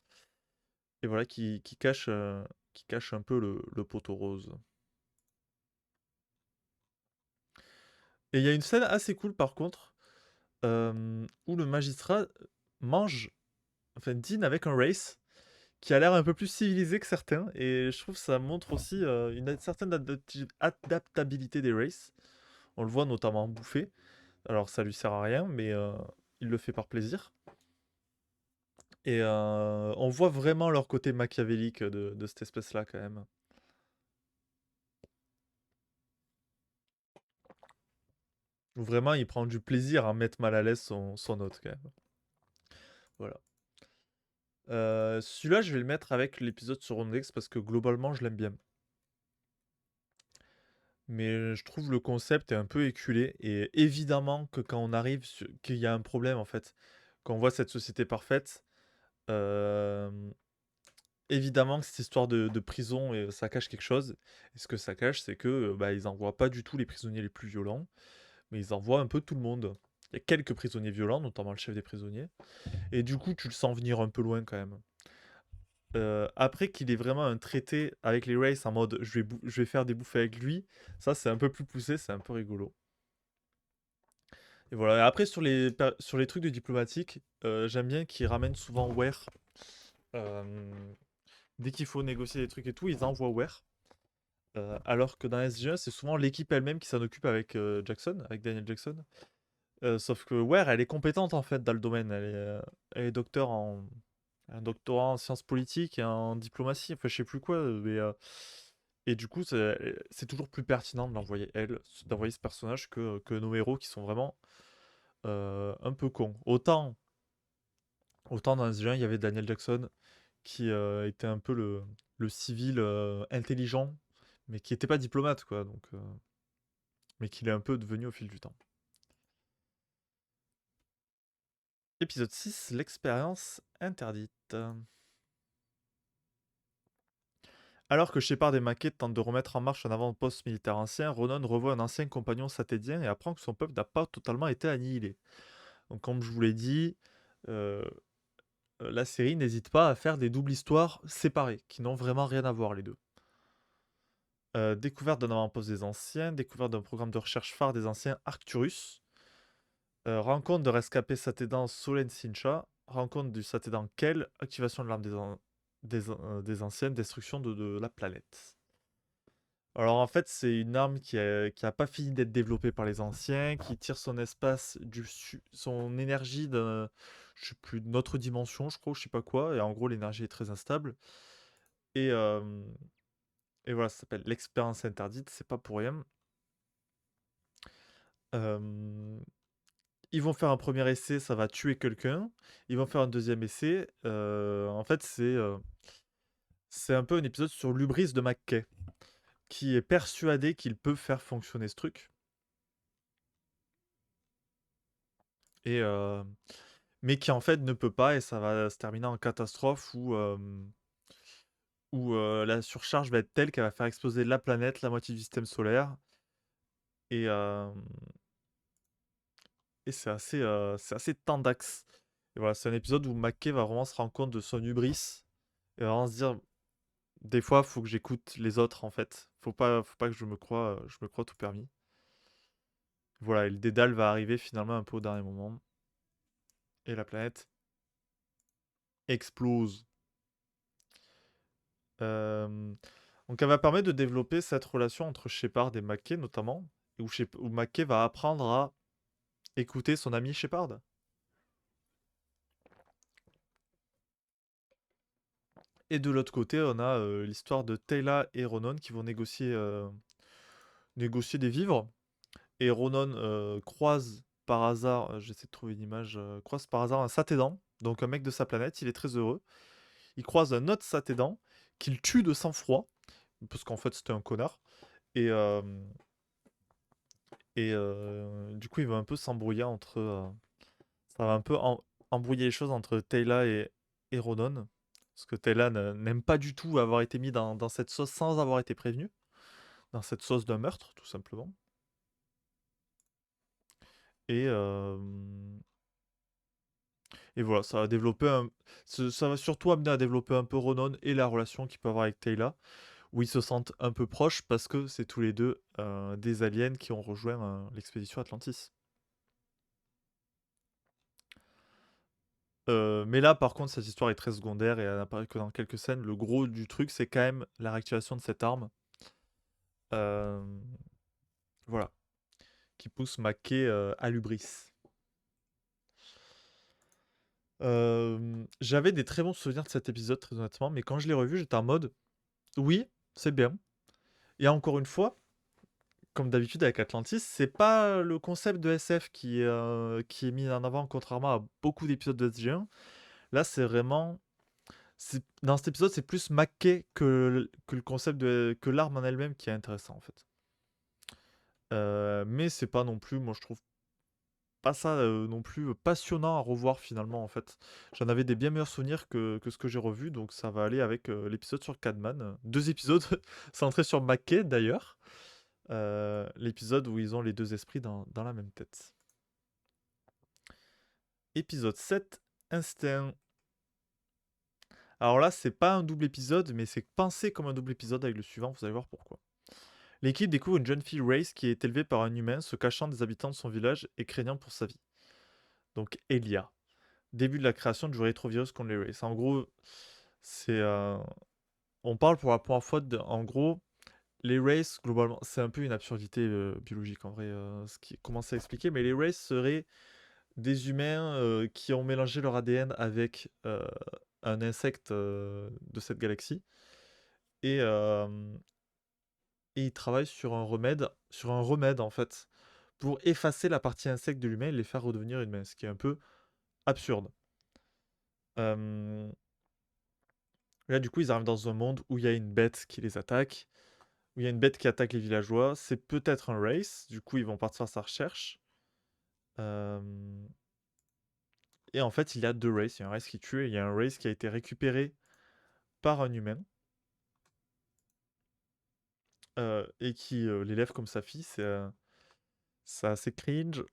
Et voilà, qui cache un peu le poteau rose. Et il y a une scène assez cool par contre, où le magistrat mange, enfin dîne avec un race qui a l'air un peu plus civilisé que certains, et je trouve que ça montre aussi une certaine adaptabilité des races. On le voit notamment bouffer, alors ça lui sert à rien, mais il le fait par plaisir. Et on voit vraiment leur côté machiavélique de cette espèce-là quand même. Où vraiment il prend du plaisir à mettre mal à l'aise son hôte quand même. Voilà. Celui-là, je vais le mettre avec l'épisode sur Rondex parce que globalement, je l'aime bien. Mais je trouve le concept est un peu éculé. Et évidemment que quand on arrive, qu'il y a un problème en fait, quand on voit cette société parfaite, euh, évidemment que cette histoire de prison, ça cache quelque chose. Et ce que ça cache, c'est que bah, ils envoient pas du tout les prisonniers les plus violents, mais ils envoient un peu tout le monde. Il y a quelques prisonniers violents, notamment le chef des prisonniers. Et du coup, tu le sens venir un peu loin quand même. Après qu'il ait vraiment un traité avec les Rays en mode je vais faire des bouffées avec lui, ça c'est un peu plus poussé, c'est un peu rigolo. Et voilà. Et après sur les trucs de diplomatique, j'aime bien qu'ils ramènent souvent Ware. Euh, Dès qu'il faut négocier des trucs et tout, ils envoient Ware. Alors que dans SG1, c'est souvent l'équipe elle-même qui s'en occupe avec Jackson, avec Daniel Jackson. Sauf que Ware, elle est compétente en fait dans le domaine. Elle est docteur un doctorat en sciences politiques et en diplomatie, enfin je sais plus quoi, mais et du coup c'est toujours plus pertinent de l'envoyer elle, d'envoyer ce personnage que nos héros qui sont vraiment un peu cons. Autant dans S1 il y avait Daniel Jackson qui était un peu le civil intelligent, mais qui n'était pas diplomate quoi, donc mais qu'il est un peu devenu au fil du temps. Épisode 6, l'expérience interdite. Alors que Shepard et Mackay tentent de remettre en marche un avant-poste militaire ancien, Ronan revoit un ancien compagnon satédien et apprend que son peuple n'a pas totalement été annihilé. Donc comme je vous l'ai dit, euh, la série n'hésite pas à faire des doubles histoires séparées, qui n'ont vraiment rien à voir les deux. Découverte d'un avant-poste des anciens, découverte d'un programme de recherche phare des anciens Arcturus, rencontre de rescapé satédan Solen Sincha, rencontre du satédan Kel, activation de l'arme des anciennes, destruction de la planète. Alors en fait, c'est une arme qui a pas fini d'être développée par les anciens, qui tire son espace, son énergie d'un, je sais plus, d'une autre dimension, je crois, ou je sais pas quoi, et en gros l'énergie est très instable. Et, euh, et voilà, ça s'appelle l'expérience interdite, c'est pas pour rien. Hem, Ils vont faire un premier essai, ça va tuer quelqu'un. Ils vont faire un deuxième essai. En fait, c'est un peu un épisode sur l'hubris de McKay, qui est persuadé qu'il peut faire fonctionner ce truc. Et, mais qui en fait ne peut pas, et ça va se terminer en catastrophe où la surcharge va être telle qu'elle va faire exploser la planète, la moitié du système solaire. Et, et c'est assez tendax. Et voilà, c'est un épisode où McKay va vraiment se rendre compte de son hubris et va vraiment se dire, des fois, faut que j'écoute les autres en fait. Faut pas que je me crois tout permis. Voilà, et le dédale va arriver finalement un peu au dernier moment. Et la planète explose. Euh, Donc elle va permettre de développer cette relation entre Shepard et McKay notamment, où McKay va apprendre à écouter son ami Shepard. Et de l'autre côté, on a l'histoire de Teyla et Ronon qui vont négocier des vivres. Et Ronon croise par hasard, j'essaie de trouver une image, croise par hasard un Satédan, donc un mec de sa planète, il est très heureux. Il croise un autre Satédan qu'il tue de sang-froid, parce qu'en fait c'était un connard. Et, du coup, il va un peu s'embrouiller ça va un peu embrouiller les choses entre Teyla et Ronon. Parce que Teyla n'aime pas du tout avoir été mis dans cette sauce sans avoir été prévenu. Dans cette sauce d'un meurtre, tout simplement. Et, et voilà, ça va surtout amener à développer un peu Ronon et la relation qu'il peut avoir avec Teyla, où ils se sentent un peu proches parce que c'est tous les deux des aliens qui ont rejoint l'expédition Atlantis. Mais là, par contre, cette histoire est très secondaire et elle n'apparaît que dans quelques scènes. Le gros du truc, c'est quand même la réactivation de cette arme. Euh, voilà. Qui pousse Mackay à l'ubris. J'avais des très bons souvenirs de cet épisode, très honnêtement, mais quand je l'ai revu, j'étais en mode oui, c'est bien. Et encore une fois, comme d'habitude avec Atlantis, c'est pas le concept de SF qui est mis en avant, contrairement à beaucoup d'épisodes de SG1. Là, c'est vraiment. Dans cet épisode, c'est plus Mackay que le concept que l'arme en elle-même qui est intéressant en fait. Mais c'est pas non plus, moi je trouve pas ça non plus passionnant à revoir finalement en fait. J'en avais des bien meilleurs souvenirs que ce que j'ai revu, donc ça va aller avec l'épisode sur Cadman. Deux épisodes centrés sur Mackay d'ailleurs. L'épisode où ils ont les deux esprits dans la même tête. Épisode 7, Instinct. Alors là, c'est pas un double épisode, mais c'est pensé comme un double épisode avec le suivant, vous allez voir pourquoi. L'équipe découvre une jeune fille Race qui est élevée par un humain, se cachant des habitants de son village et craignant pour sa vie. Donc Elia. Début de la création du rétrovirus contre les Race. En gros, c'est... on parle pour la première fois En gros, les Race, globalement, c'est un peu une absurdité biologique en vrai, ce qui commence à expliquer, mais les Race seraient des humains qui ont mélangé leur ADN avec un insecte de cette galaxie. Et, et ils travaillent sur un remède en fait, pour effacer la partie insecte de l'humain et les faire redevenir humains, ce qui est un peu absurde. Euh, Là, du coup, ils arrivent dans un monde où il y a une bête qui les attaque, où il y a une bête qui attaque les villageois. C'est peut-être un race, du coup, ils vont partir faire sa recherche. Euh, Et en fait, il y a deux races. Il y a un race qui tue et il y a un race qui a été récupéré par un humain et qui l'élève comme sa fille. C'est assez cringe.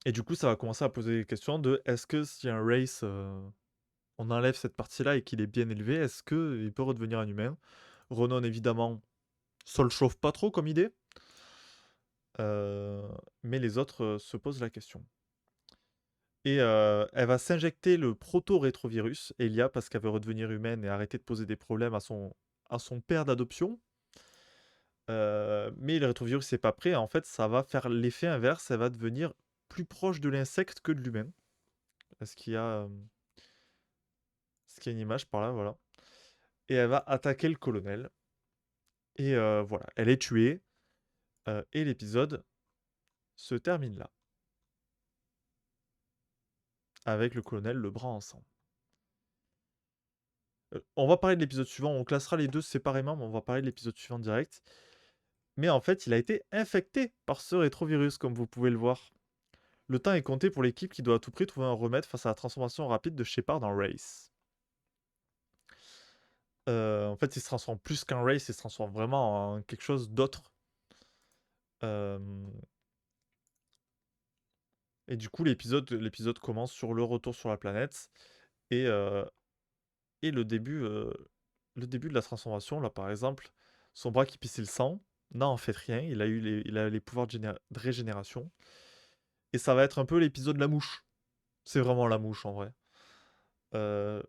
Et du coup, ça va commencer à poser des questions de est-ce que si un race, on enlève cette partie-là et qu'il est bien élevé, est-ce qu'il peut redevenir un humain? Ronan, évidemment, ça le chauffe pas trop comme idée, euh, mais les autres se posent la question. Et elle va s'injecter le proto-rétrovirus, Elia, parce qu'elle veut redevenir humaine et arrêter de poser des problèmes à son père d'adoption. Mais le rétrovirus n'est pas prêt. En fait, ça va faire l'effet inverse. Elle va devenir plus proche de l'insecte que de l'humain. Est-ce qu'il y a, est-ce qu'il y a une image par là, voilà. Et elle va attaquer le colonel. Et voilà, elle est tuée. Et l'épisode se termine là, avec le colonel le bras en sang. On va parler de l'épisode suivant, on classera les deux séparément, mais on va parler de l'épisode suivant direct. Mais en fait, il a été infecté par ce rétrovirus, comme vous pouvez le voir. Le temps est compté pour l'équipe qui doit à tout prix trouver un remède face à la transformation rapide de Shepard en Race. En fait, il se transforme plus qu'en Race, il se transforme vraiment en quelque chose d'autre. Euh, Et du coup, l'épisode commence sur le retour sur la planète et, euh, et le début de la transformation. Là, par exemple, son bras qui pissait le sang n'a en fait rien. Il a les pouvoirs de régénération. Et ça va être un peu l'épisode de la mouche. C'est vraiment la mouche en vrai. Euh,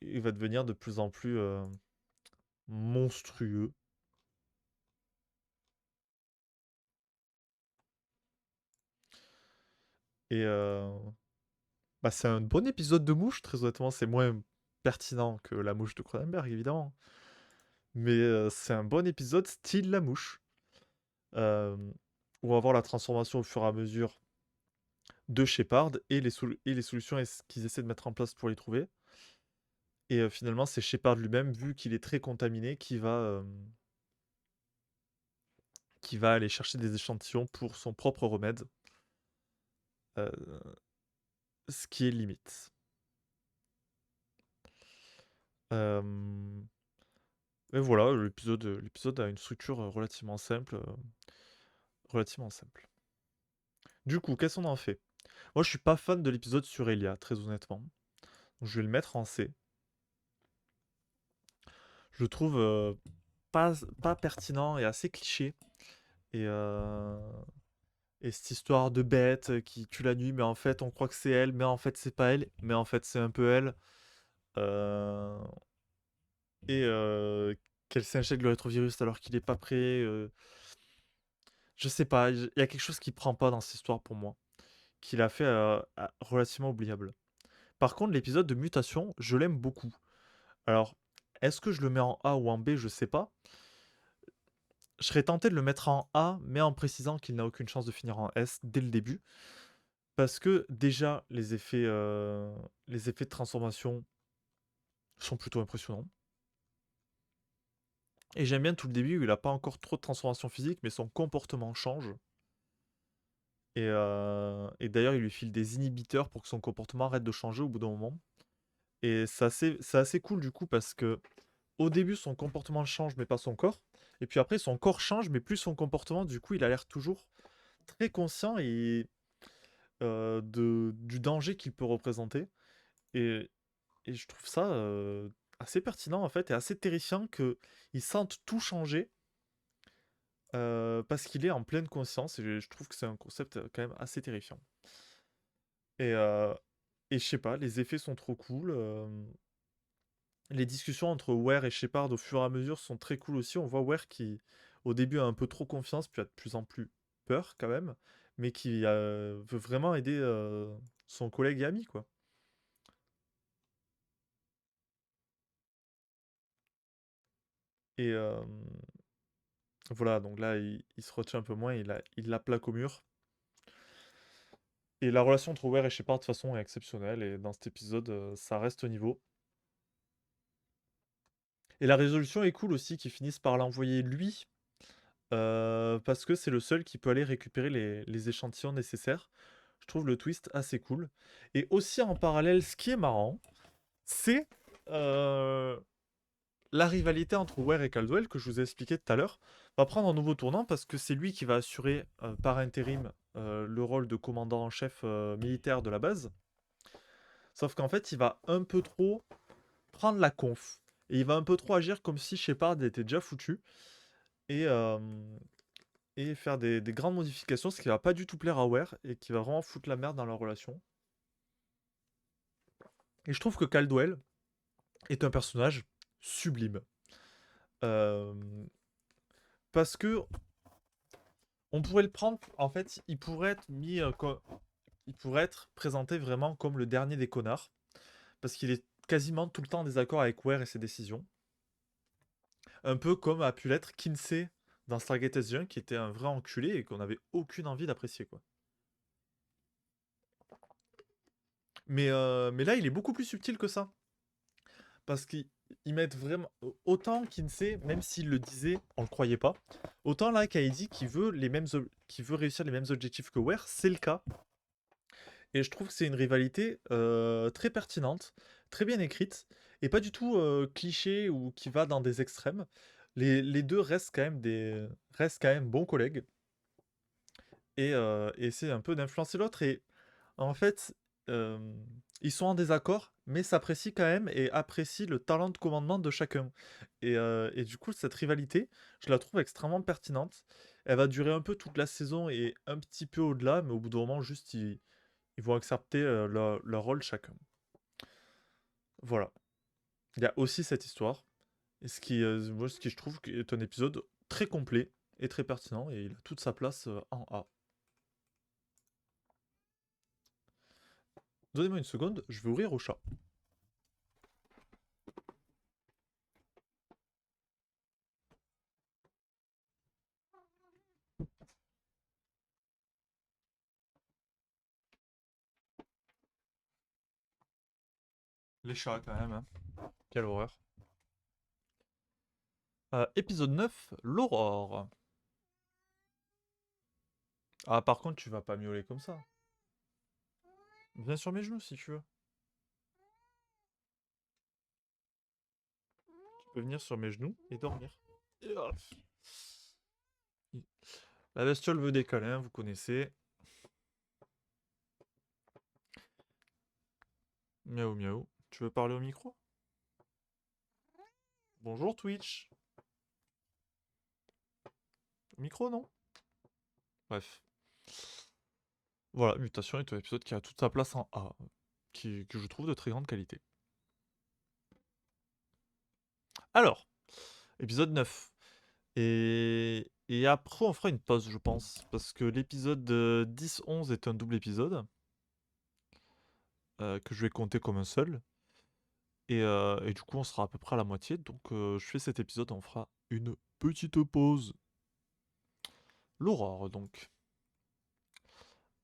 il va devenir de plus en plus monstrueux. Et bah, c'est un bon épisode de mouche, très honnêtement. C'est moins pertinent que la mouche de Cronenberg, évidemment. Mais c'est un bon épisode style la mouche. Euh, où on va voir la transformation au fur et à mesure de Shepard et les solutions qu'ils essaient de mettre en place pour les trouver. Et finalement, c'est Shepard lui-même, vu qu'il est très contaminé, qui va aller chercher des échantillons pour son propre remède. Euh, Ce qui est limite. Euh, et voilà, l'épisode a une structure relativement simple. Relativement simple. Du coup, qu'est-ce qu'on en fait? Moi, je suis pas fan de l'épisode sur Elia, très honnêtement. Donc, je vais le mettre en C. Je le trouve pas pertinent et assez cliché. Et, euh, et cette histoire de bête qui tue la nuit, mais en fait on croit que c'est elle, mais en fait c'est pas elle, mais en fait c'est un peu elle. Euh, et qu'elle s'injecte le rétrovirus alors qu'il est pas prêt. Je sais pas, il y a quelque chose qui prend pas dans cette histoire pour moi, qui l'a fait relativement oubliable. Par contre, l'épisode de mutation, je l'aime beaucoup. Alors, est-ce que je le mets en A ou en B, je sais pas. Je serais tenté de le mettre en A, mais en précisant qu'il n'a aucune chance de finir en S dès le début. Parce que déjà, les effets de transformation sont plutôt impressionnants. Et j'aime bien tout le début où il n'a pas encore trop de transformation physique, mais son comportement change. Et d'ailleurs, il lui file des inhibiteurs pour que son comportement arrête de changer au bout d'un moment. Et c'est assez cool du coup parce que au début, son comportement change, mais pas son corps. Et puis après, son corps change, mais plus son comportement. Du coup, il a l'air toujours très conscient du danger qu'il peut représenter. Et, et je trouve ça assez pertinent en fait et assez terrifiant qu'il sente tout changer parce qu'il est en pleine conscience et je trouve que c'est un concept quand même assez terrifiant. Et, euh, et je sais pas, les effets sont trop cool. Les discussions entre Ware et Shepard au fur et à mesure sont très cool aussi. On voit Ware qui au début a un peu trop confiance puis a de plus en plus peur quand même, mais qui veut vraiment aider son collègue et ami quoi. Et, voilà, donc là, il se retient un peu moins, il la plaque au mur. Et la relation entre Ware et Shepard, de toute façon, est exceptionnelle, et dans cet épisode, ça reste au niveau. Et la résolution est cool aussi, qu'ils finissent par l'envoyer lui, parce que c'est le seul qui peut aller récupérer les échantillons nécessaires. Je trouve le twist assez cool. Et aussi en parallèle, ce qui est marrant, c'est euh, la rivalité entre Ware et Caldwell, que je vous ai expliqué tout à l'heure, va prendre un nouveau tournant parce que c'est lui qui va assurer par intérim le rôle de commandant en chef militaire de la base. Sauf qu'en fait, il va un peu trop prendre la conf. Et il va un peu trop agir comme si Shepard était déjà foutu. Et, euh, et faire des grandes modifications, ce qui va pas du tout plaire à Ware et qui va vraiment foutre la merde dans leur relation. Et je trouve que Caldwell est un personnage sublime. Euh, Parce que on pourrait le prendre, en fait, il pourrait être mis il pourrait être présenté vraiment comme le dernier des connards, parce qu'il est quasiment tout le temps en désaccord avec Ware et ses décisions. Un peu comme a pu l'être Kinsey dans Stargate SG1 qui était un vrai enculé et qu'on avait aucune envie d'apprécier, quoi. Mais là, il est beaucoup plus subtil que ça. Parce qu'ils mettent vraiment. Autant Kinsey, même s'il le disait, on le croyait pas. Autant là, Kaidi qui veut, qui veut réussir les mêmes objectifs que Ware, c'est le cas. Et je trouve que c'est une rivalité très pertinente, très bien écrite, et pas du tout cliché ou qui va dans des extrêmes. Les deux restent quand même bons collègues. Et c'est un peu d'influencer l'autre. Et en fait, euh, ils sont en désaccord, mais s'apprécient quand même et apprécient le talent de commandement de chacun. Et du coup, cette rivalité, je la trouve extrêmement pertinente. Elle va durer un peu toute la saison et un petit peu au-delà, mais au bout d'un moment, juste, ils vont accepter leur rôle chacun. Voilà. Il y a aussi cette histoire. Et moi, ce qui je trouve est un épisode très complet et très pertinent, et il a toute sa place en A. Donnez-moi une seconde, je vais ouvrir au chat. Les chats, quand même, hein. Quelle horreur. Épisode 9, l'aurore. Ah, par contre, tu vas pas miauler comme ça. Viens sur mes genoux si tu veux. Tu peux venir sur mes genoux et dormir. La bestiole veut des câlins, vous connaissez. Miaou miaou. Tu veux parler au micro? Bonjour Twitch. Micro, non? Bref. Voilà, Mutation est un épisode qui a toute sa place en A, que je trouve de très grande qualité. Alors, épisode 9. Et après, on fera une pause, je pense, parce que l'épisode 10-11 est un double épisode, que je vais compter comme un seul. Et du coup, on sera à peu près à la moitié, donc je fais cet épisode, on fera une petite pause. L'aurore, donc.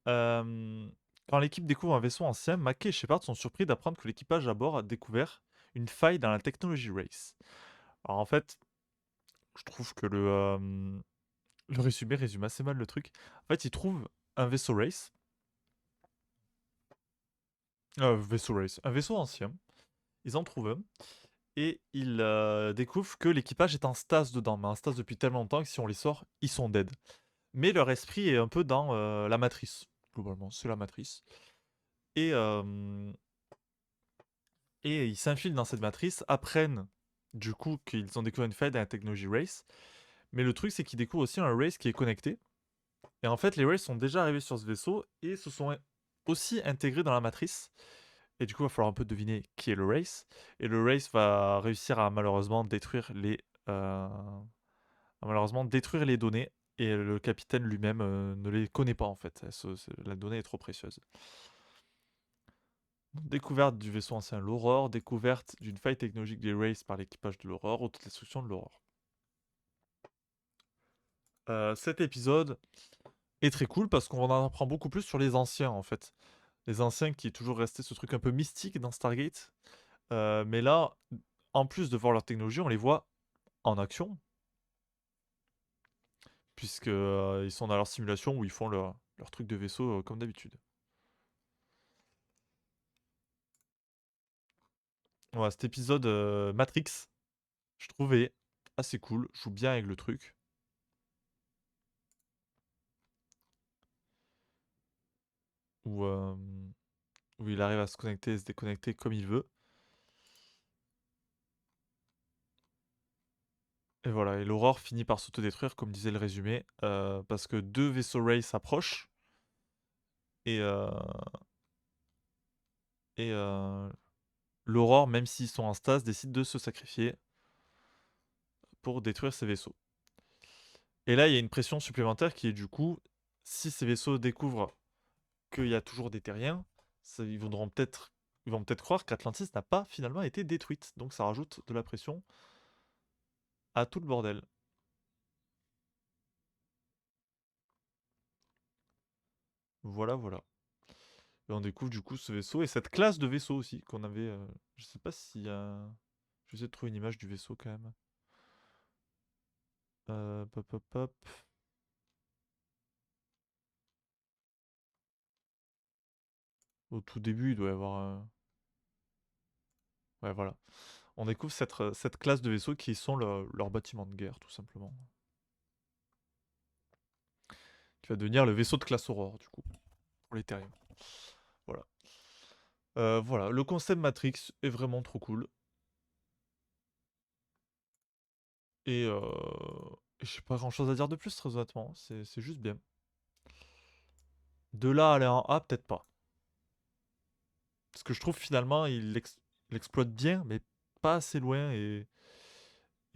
Euh, Quand l'équipe découvre un vaisseau ancien, Mackey et Shepard sont surpris d'apprendre que l'équipage à bord a découvert une faille dans la technologie Race. Alors en fait, je trouve que le résumé résume assez mal le truc. En fait, ils trouvent un vaisseau Race. Vaisseau Race. Un vaisseau ancien. Ils en trouvent un. Et ils découvrent que l'équipage est en stase dedans. Mais en stase depuis tellement longtemps que si on les sort, ils sont dead. Mais leur esprit est un peu dans la matrice. Globalement, c'est la matrice. Et, euh, et ils s'infilent dans cette matrice, apprennent du coup qu'ils ont découvert une faille dans la technologie Race. Mais le truc, c'est qu'ils découvrent aussi un Race qui est connecté. Et en fait, les Race sont déjà arrivés sur ce vaisseau et se sont aussi intégrés dans la matrice. Et du coup, il va falloir un peu deviner qui est le Race. Et le Race va réussir à malheureusement détruire les données. Et le capitaine lui-même ne les connaît pas en fait. La donnée est trop précieuse. Découverte du vaisseau ancien l'Aurore, découverte d'une faille technologique des Race par l'équipage de l'Aurore, autodestruction de l'Aurore. Cet épisode est très cool parce qu'on en apprend beaucoup plus sur les anciens en fait. Les anciens qui est toujours resté ce truc un peu mystique dans Stargate. Mais là, en plus de voir leur technologie, on les voit en action. Puisque ils sont dans leur simulation où ils font leur truc de vaisseau comme d'habitude. Voilà, cet épisode Matrix, je trouvais assez cool. Joue bien avec le truc. Où, euh, où il arrive à se connecter et se déconnecter comme il veut. Et voilà, et l'aurore finit par s'autodétruire, comme disait le résumé, parce que deux vaisseaux Ray s'approchent, et, euh, et l'aurore, même s'ils sont en stase, décide de se sacrifier pour détruire ces vaisseaux. Et là, il y a une pression supplémentaire qui est du coup, si ces vaisseaux découvrent qu'il y a toujours des terriens, ils vont peut-être croire qu'Atlantis n'a pas finalement été détruite. Donc ça rajoute de la pression à tout le bordel. Voilà, voilà. Et on découvre du coup ce vaisseau et cette classe de vaisseau aussi qu'on avait. Je sais pas s'il y a. Je vais essayer de trouver une image du vaisseau quand même. Pop, pop, pop. Au tout début, il doit y avoir. Ouais, voilà. On découvre cette classe de vaisseaux qui sont leurs bâtiments de guerre, tout simplement. Qui va devenir le vaisseau de classe Aurore, du coup, pour les terriens. Voilà. Voilà, le concept Matrix est vraiment trop cool. Et j'ai pas grand chose à dire de plus, très honnêtement. C'est juste bien. De là à aller en A, peut-être pas. Parce que je trouve finalement, il exploite bien, mais pas assez loin. Et,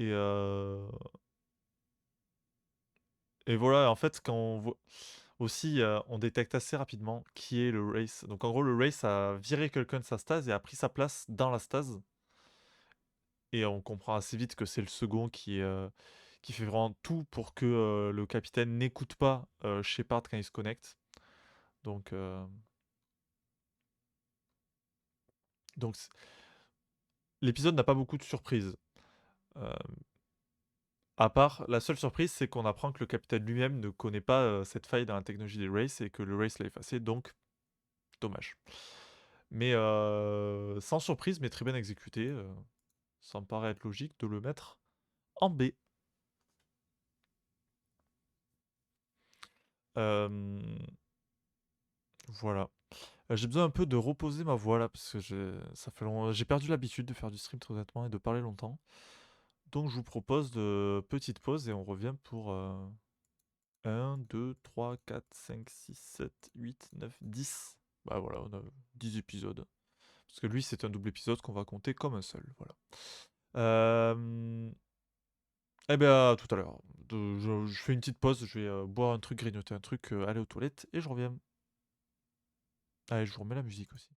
euh, et voilà, en fait, quand on voit. Aussi, on détecte assez rapidement qui est le Race. Donc en gros, le Race a viré quelqu'un de sa stase et a pris sa place dans la stase. Et on comprend assez vite que c'est le second qui fait vraiment tout pour que le capitaine n'écoute pas Shepard quand il se connecte. Donc, euh, donc, l'épisode n'a pas beaucoup de surprises. Euh, à part, la seule surprise, c'est qu'on apprend que le capitaine lui-même ne connaît pas cette faille dans la technologie des Race et que le Race l'a effacé, donc dommage. Mais sans surprise, mais très bien exécuté. Ça me paraît être logique de le mettre en B. Euh, voilà. J'ai besoin un peu de reposer ma voix là, parce que ça fait j'ai perdu l'habitude de faire du stream très honnêtement et de parler longtemps. Donc je vous propose de petite pause et on revient pour 1, 2, 3, 4, 5, 6, 7, 8, 9, 10. Bah voilà, on a 10 épisodes. Parce que lui, c'est un double épisode qu'on va compter comme un seul. Voilà. Euh, Eh bien, à tout à l'heure. Je fais une petite pause, je vais boire un truc, grignoter un truc, aller aux toilettes et je reviens. Allez, je vous remets la musique aussi.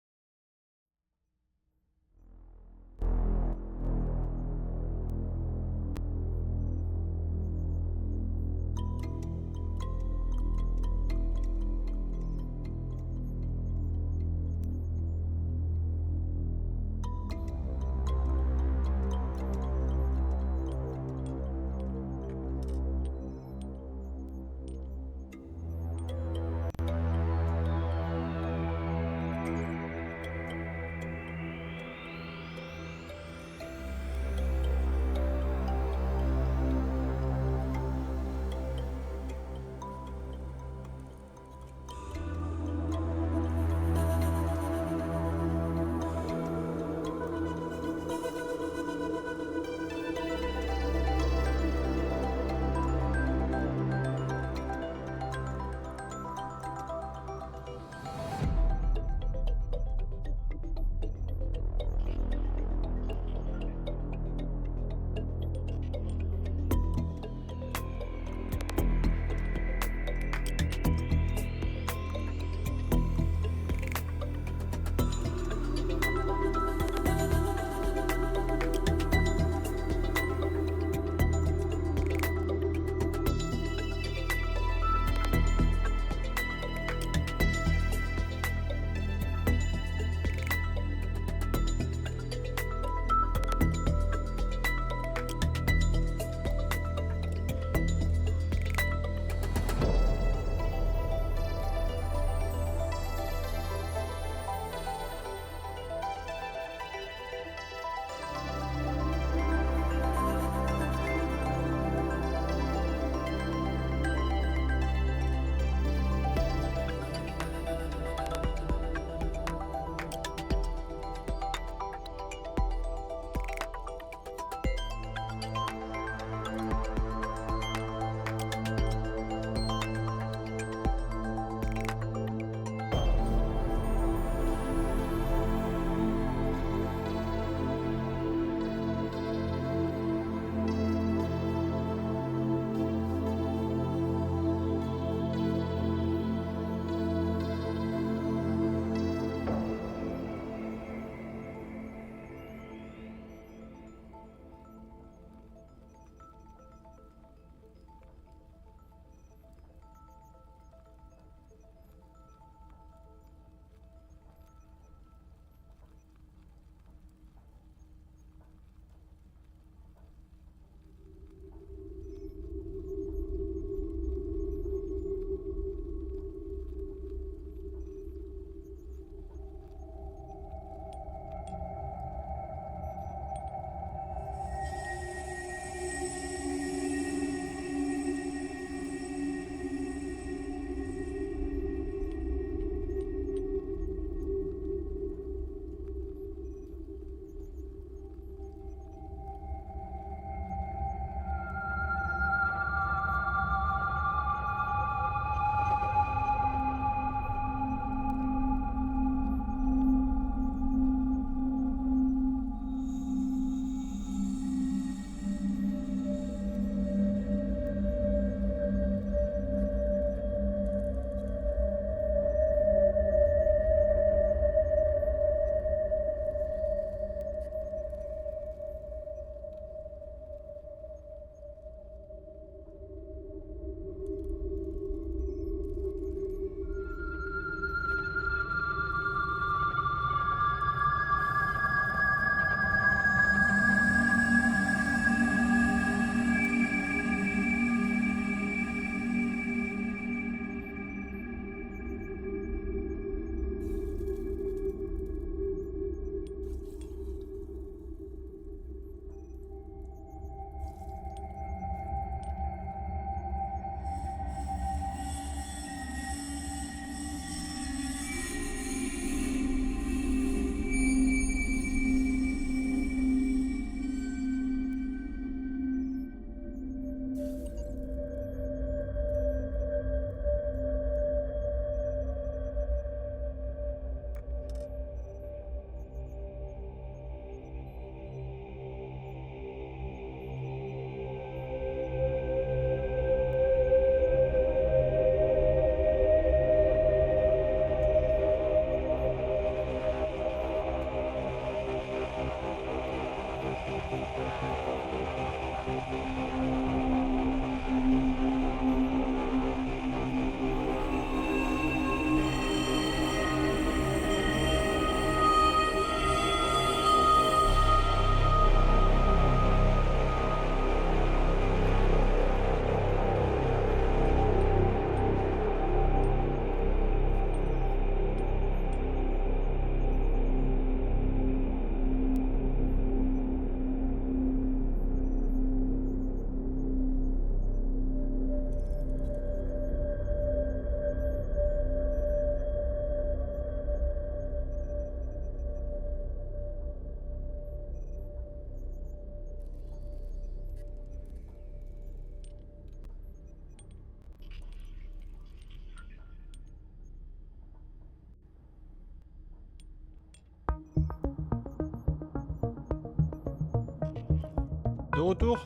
De retour.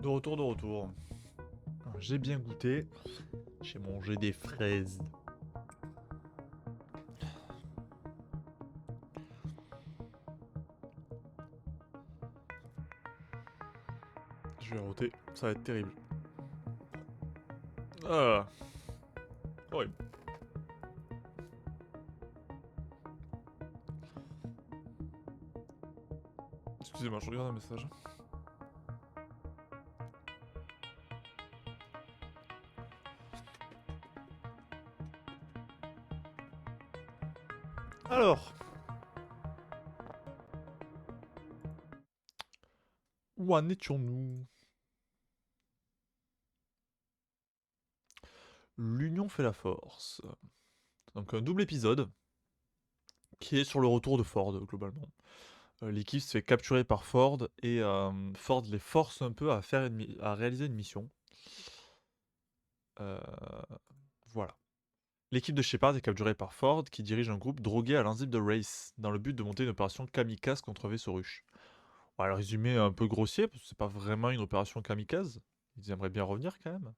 De retour, de retour. J'ai bien goûté. J'ai mangé des fraises. Je vais roter. Ça va être terrible. Ah. Horrible. Excusez-moi, je regarde un message. Alors. Où en étions-nous? L'union fait la force. Donc un double épisode qui est sur le retour de Ford globalement. L'équipe se fait capturer par Ford et Ford les force un peu à réaliser une mission. Voilà. L'équipe de Shepard est capturée par Ford qui dirige un groupe drogué à l'enzyme de Race dans le but de monter une opération kamikaze contre vaisseau russe. Bon, le résumé est un peu grossier parce que c'est pas vraiment une opération kamikaze. Ils aimeraient bien revenir quand même.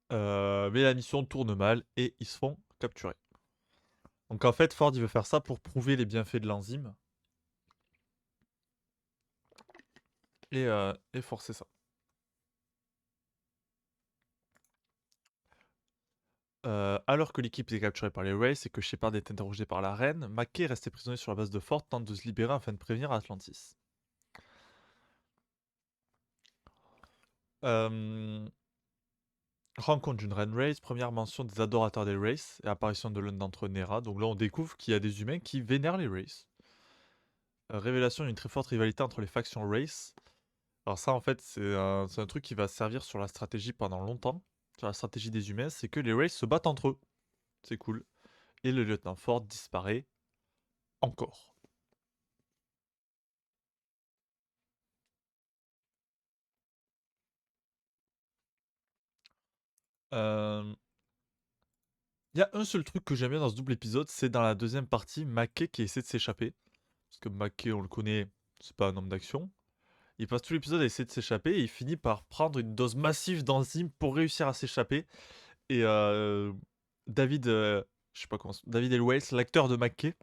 Mais la mission tourne mal et ils se font capturer. Donc en fait, Ford il veut faire ça pour prouver les bienfaits de l'enzyme et forcer ça. Alors que l'équipe est capturée par les Wraiths et que Shepard est interrogé par la reine, McKay, resté prisonnier sur la base de Ford, tente de se libérer afin de prévenir Atlantis. Rencontre d'une reine Wraith, première mention des adorateurs des Wraiths et apparition de l'un d'entre eux, Nera. Donc là on découvre qu'il y a des humains qui vénèrent les Wraiths. Révélation d'une très forte rivalité entre les factions Wraiths. Alors ça en fait c'est un truc qui va servir sur la stratégie pendant longtemps. Sur la stratégie des humains, c'est que les Wraiths se battent entre eux. C'est cool. Et le lieutenant Ford disparaît encore. Il y a un seul truc que j'aime bien dans ce double épisode, c'est dans la deuxième partie, McKay qui essaie de s'échapper. Parce que McKay, on le connaît, c'est pas un homme d'action. Il passe tout l'épisode à essayer de s'échapper et il finit par prendre une dose massive d'enzymes pour réussir à s'échapper. Et David, je sais pas comment, David Elwes, l'acteur de McKay,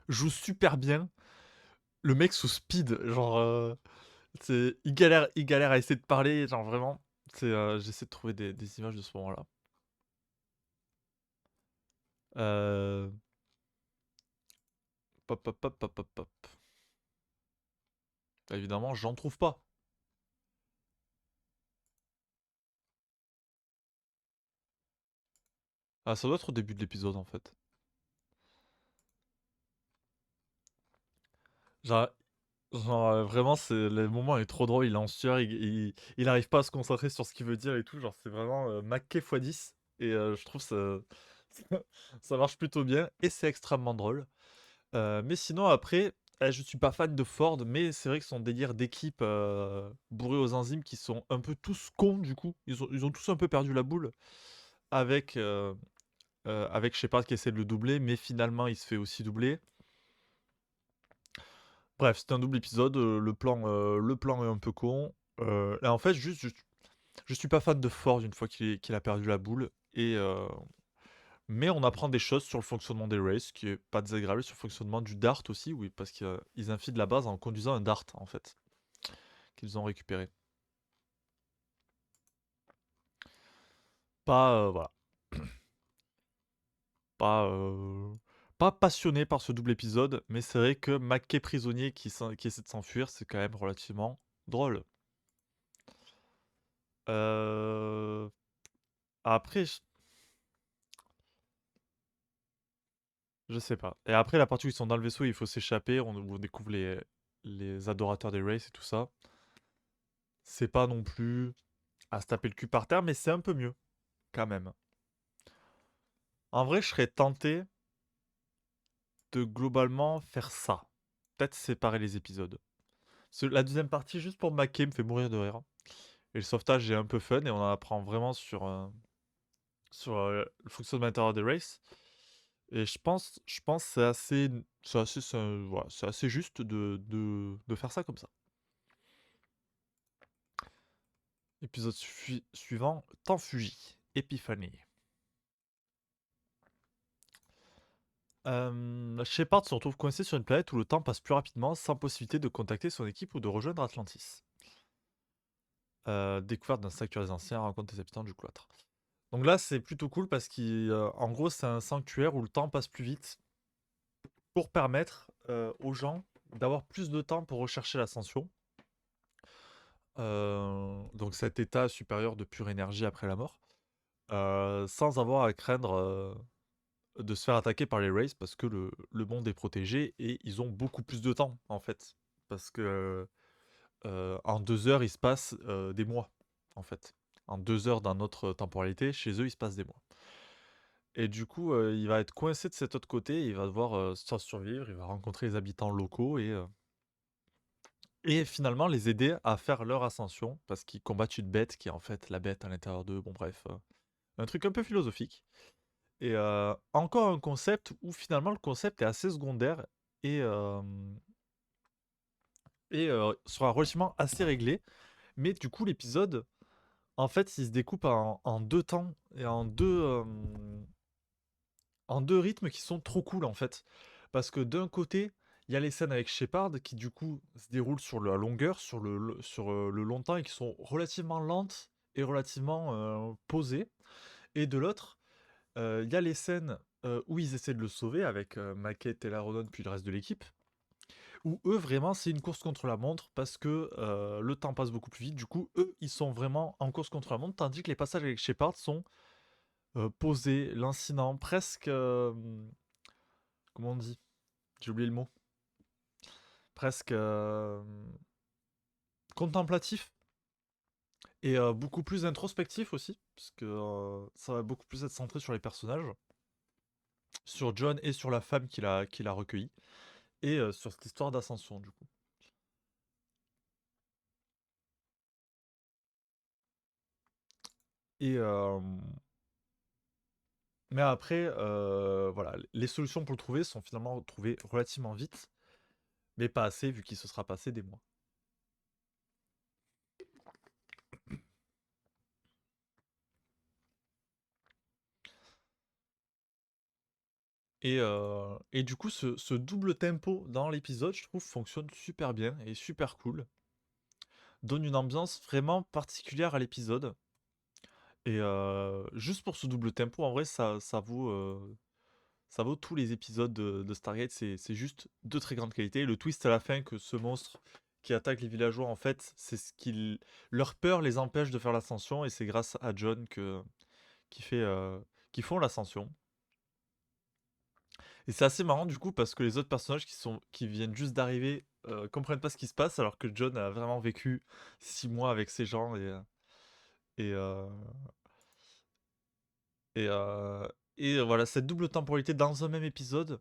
joue super bien. Le mec sous speed, genre, il galère à essayer de parler, genre vraiment. J'essaie de trouver des images de ce moment-là. Euh, Pop, pop, pop, pop, pop, pop. Évidemment, j'en trouve pas. Ah, ça doit être au début de l'épisode en fait. Genre, vraiment, le moment est trop drôle, il est en sueur, il arrive pas à se concentrer sur ce qu'il veut dire et tout. Genre, c'est vraiment Mackay x 10. Et je trouve ça, ça marche plutôt bien et c'est extrêmement drôle. Mais sinon, après, je suis pas fan de Ford, mais c'est vrai que son délire d'équipe bourré aux enzymes qui sont un peu tous cons du coup. Ils ont tous un peu perdu la boule avec, avec Shepard qui essaie de le doubler, mais finalement il se fait aussi doubler. Bref, c'était un double épisode, le plan est un peu con. Et en fait, juste, je suis pas fan de Ford une fois qu'il a perdu la boule. Mais on apprend des choses sur le fonctionnement des races, qui est pas désagréable, sur le fonctionnement du Dart aussi, oui, parce qu'ils infilent la base en conduisant un Dart, en fait, qu'ils ont récupéré. Pas, voilà, pas, pas passionné par ce double épisode, mais c'est vrai que McKay prisonnier qui essaie de s'enfuir, c'est quand même relativement drôle. Euh, Après, je sais pas. Et après, la partie où ils sont dans le vaisseau, il faut s'échapper, on découvre les adorateurs des races et tout ça. C'est pas non plus à se taper le cul par terre, mais c'est un peu mieux, quand même. En vrai, je serais tenté de globalement faire ça. Peut-être séparer les épisodes. La deuxième partie, juste pour Mackay, me fait mourir de rire. Et le sauvetage est un peu fun et on en apprend vraiment sur sur le fonctionnement intérieur des races. Et je pense que voilà, c'est assez juste de faire ça comme ça. Épisode suivant, Temps Fuji, Épiphanie. Shepard se retrouve coincé sur une planète où le temps passe plus rapidement, sans possibilité de contacter son équipe ou de rejoindre Atlantis. Découverte d'un sanctuaire des anciens, rencontre des habitants du cloître. Donc là, c'est plutôt cool parce qu'en gros, c'est un sanctuaire où le temps passe plus vite pour permettre aux gens d'avoir plus de temps pour rechercher l'ascension. Donc cet état supérieur de pure énergie après la mort, sans avoir à craindre de se faire attaquer par les Rays parce que le monde est protégé et ils ont beaucoup plus de temps en fait. Parce que en 2 heures, il se passe des mois en fait. En 2 heures dans notre temporalité, chez eux, il se passe des mois. Et du coup, il va être coincé de cet autre côté, il va devoir survivre, il va rencontrer les habitants locaux et finalement les aider à faire leur ascension parce qu'ils combattent une bête qui est en fait la bête à l'intérieur d'eux. Bon, bref, un truc un peu philosophique. Et encore un concept où finalement le concept est assez secondaire et, euh, et sera relativement assez réglé. Mais du coup, l'épisode, en fait, il se découpe en deux temps et en deux rythmes qui sont trop cool en fait. Parce que d'un côté, il y a les scènes avec Shepard qui du coup se déroulent sur la longueur, sur le long temps et qui sont relativement lentes et relativement posées. Et de l'autre, il y a les scènes où ils essaient de le sauver avec Mackay, Taylor Rodon puis le reste de l'équipe. Où eux vraiment c'est une course contre la montre parce que le temps passe beaucoup plus vite. Du coup, eux ils sont vraiment en course contre la montre, tandis que les passages avec Shepard sont posés, lancinants, presque comment on dit? J'ai oublié le mot. Presque contemplatif et beaucoup plus introspectif aussi, parce que ça va beaucoup plus être centré sur les personnages, sur John et sur la femme qu'il a recueillie, et sur cette histoire d'ascension du coup. Et mais après, voilà, les solutions pour le trouver sont finalement trouvées relativement vite, mais pas assez vu qu'il se sera passé des mois. Et du coup, ce double tempo dans l'épisode, je trouve, fonctionne super bien et super cool. Donne une ambiance vraiment particulière à l'épisode. Et juste pour ce double tempo, en vrai, ça vaut tous les épisodes de Stargate. C'est juste de très grande qualité. Le twist à la fin que ce monstre qui attaque les villageois, en fait, c'est ce qui leur peur les empêche de faire l'ascension. Et c'est grâce à John qui fait, qui font l'ascension. Et c'est assez marrant du coup parce que les autres personnages qui viennent juste d'arriver comprennent pas ce qui se passe alors que John a vraiment vécu 6 mois avec ces gens et, euh, et, euh, et voilà cette double temporalité dans un même épisode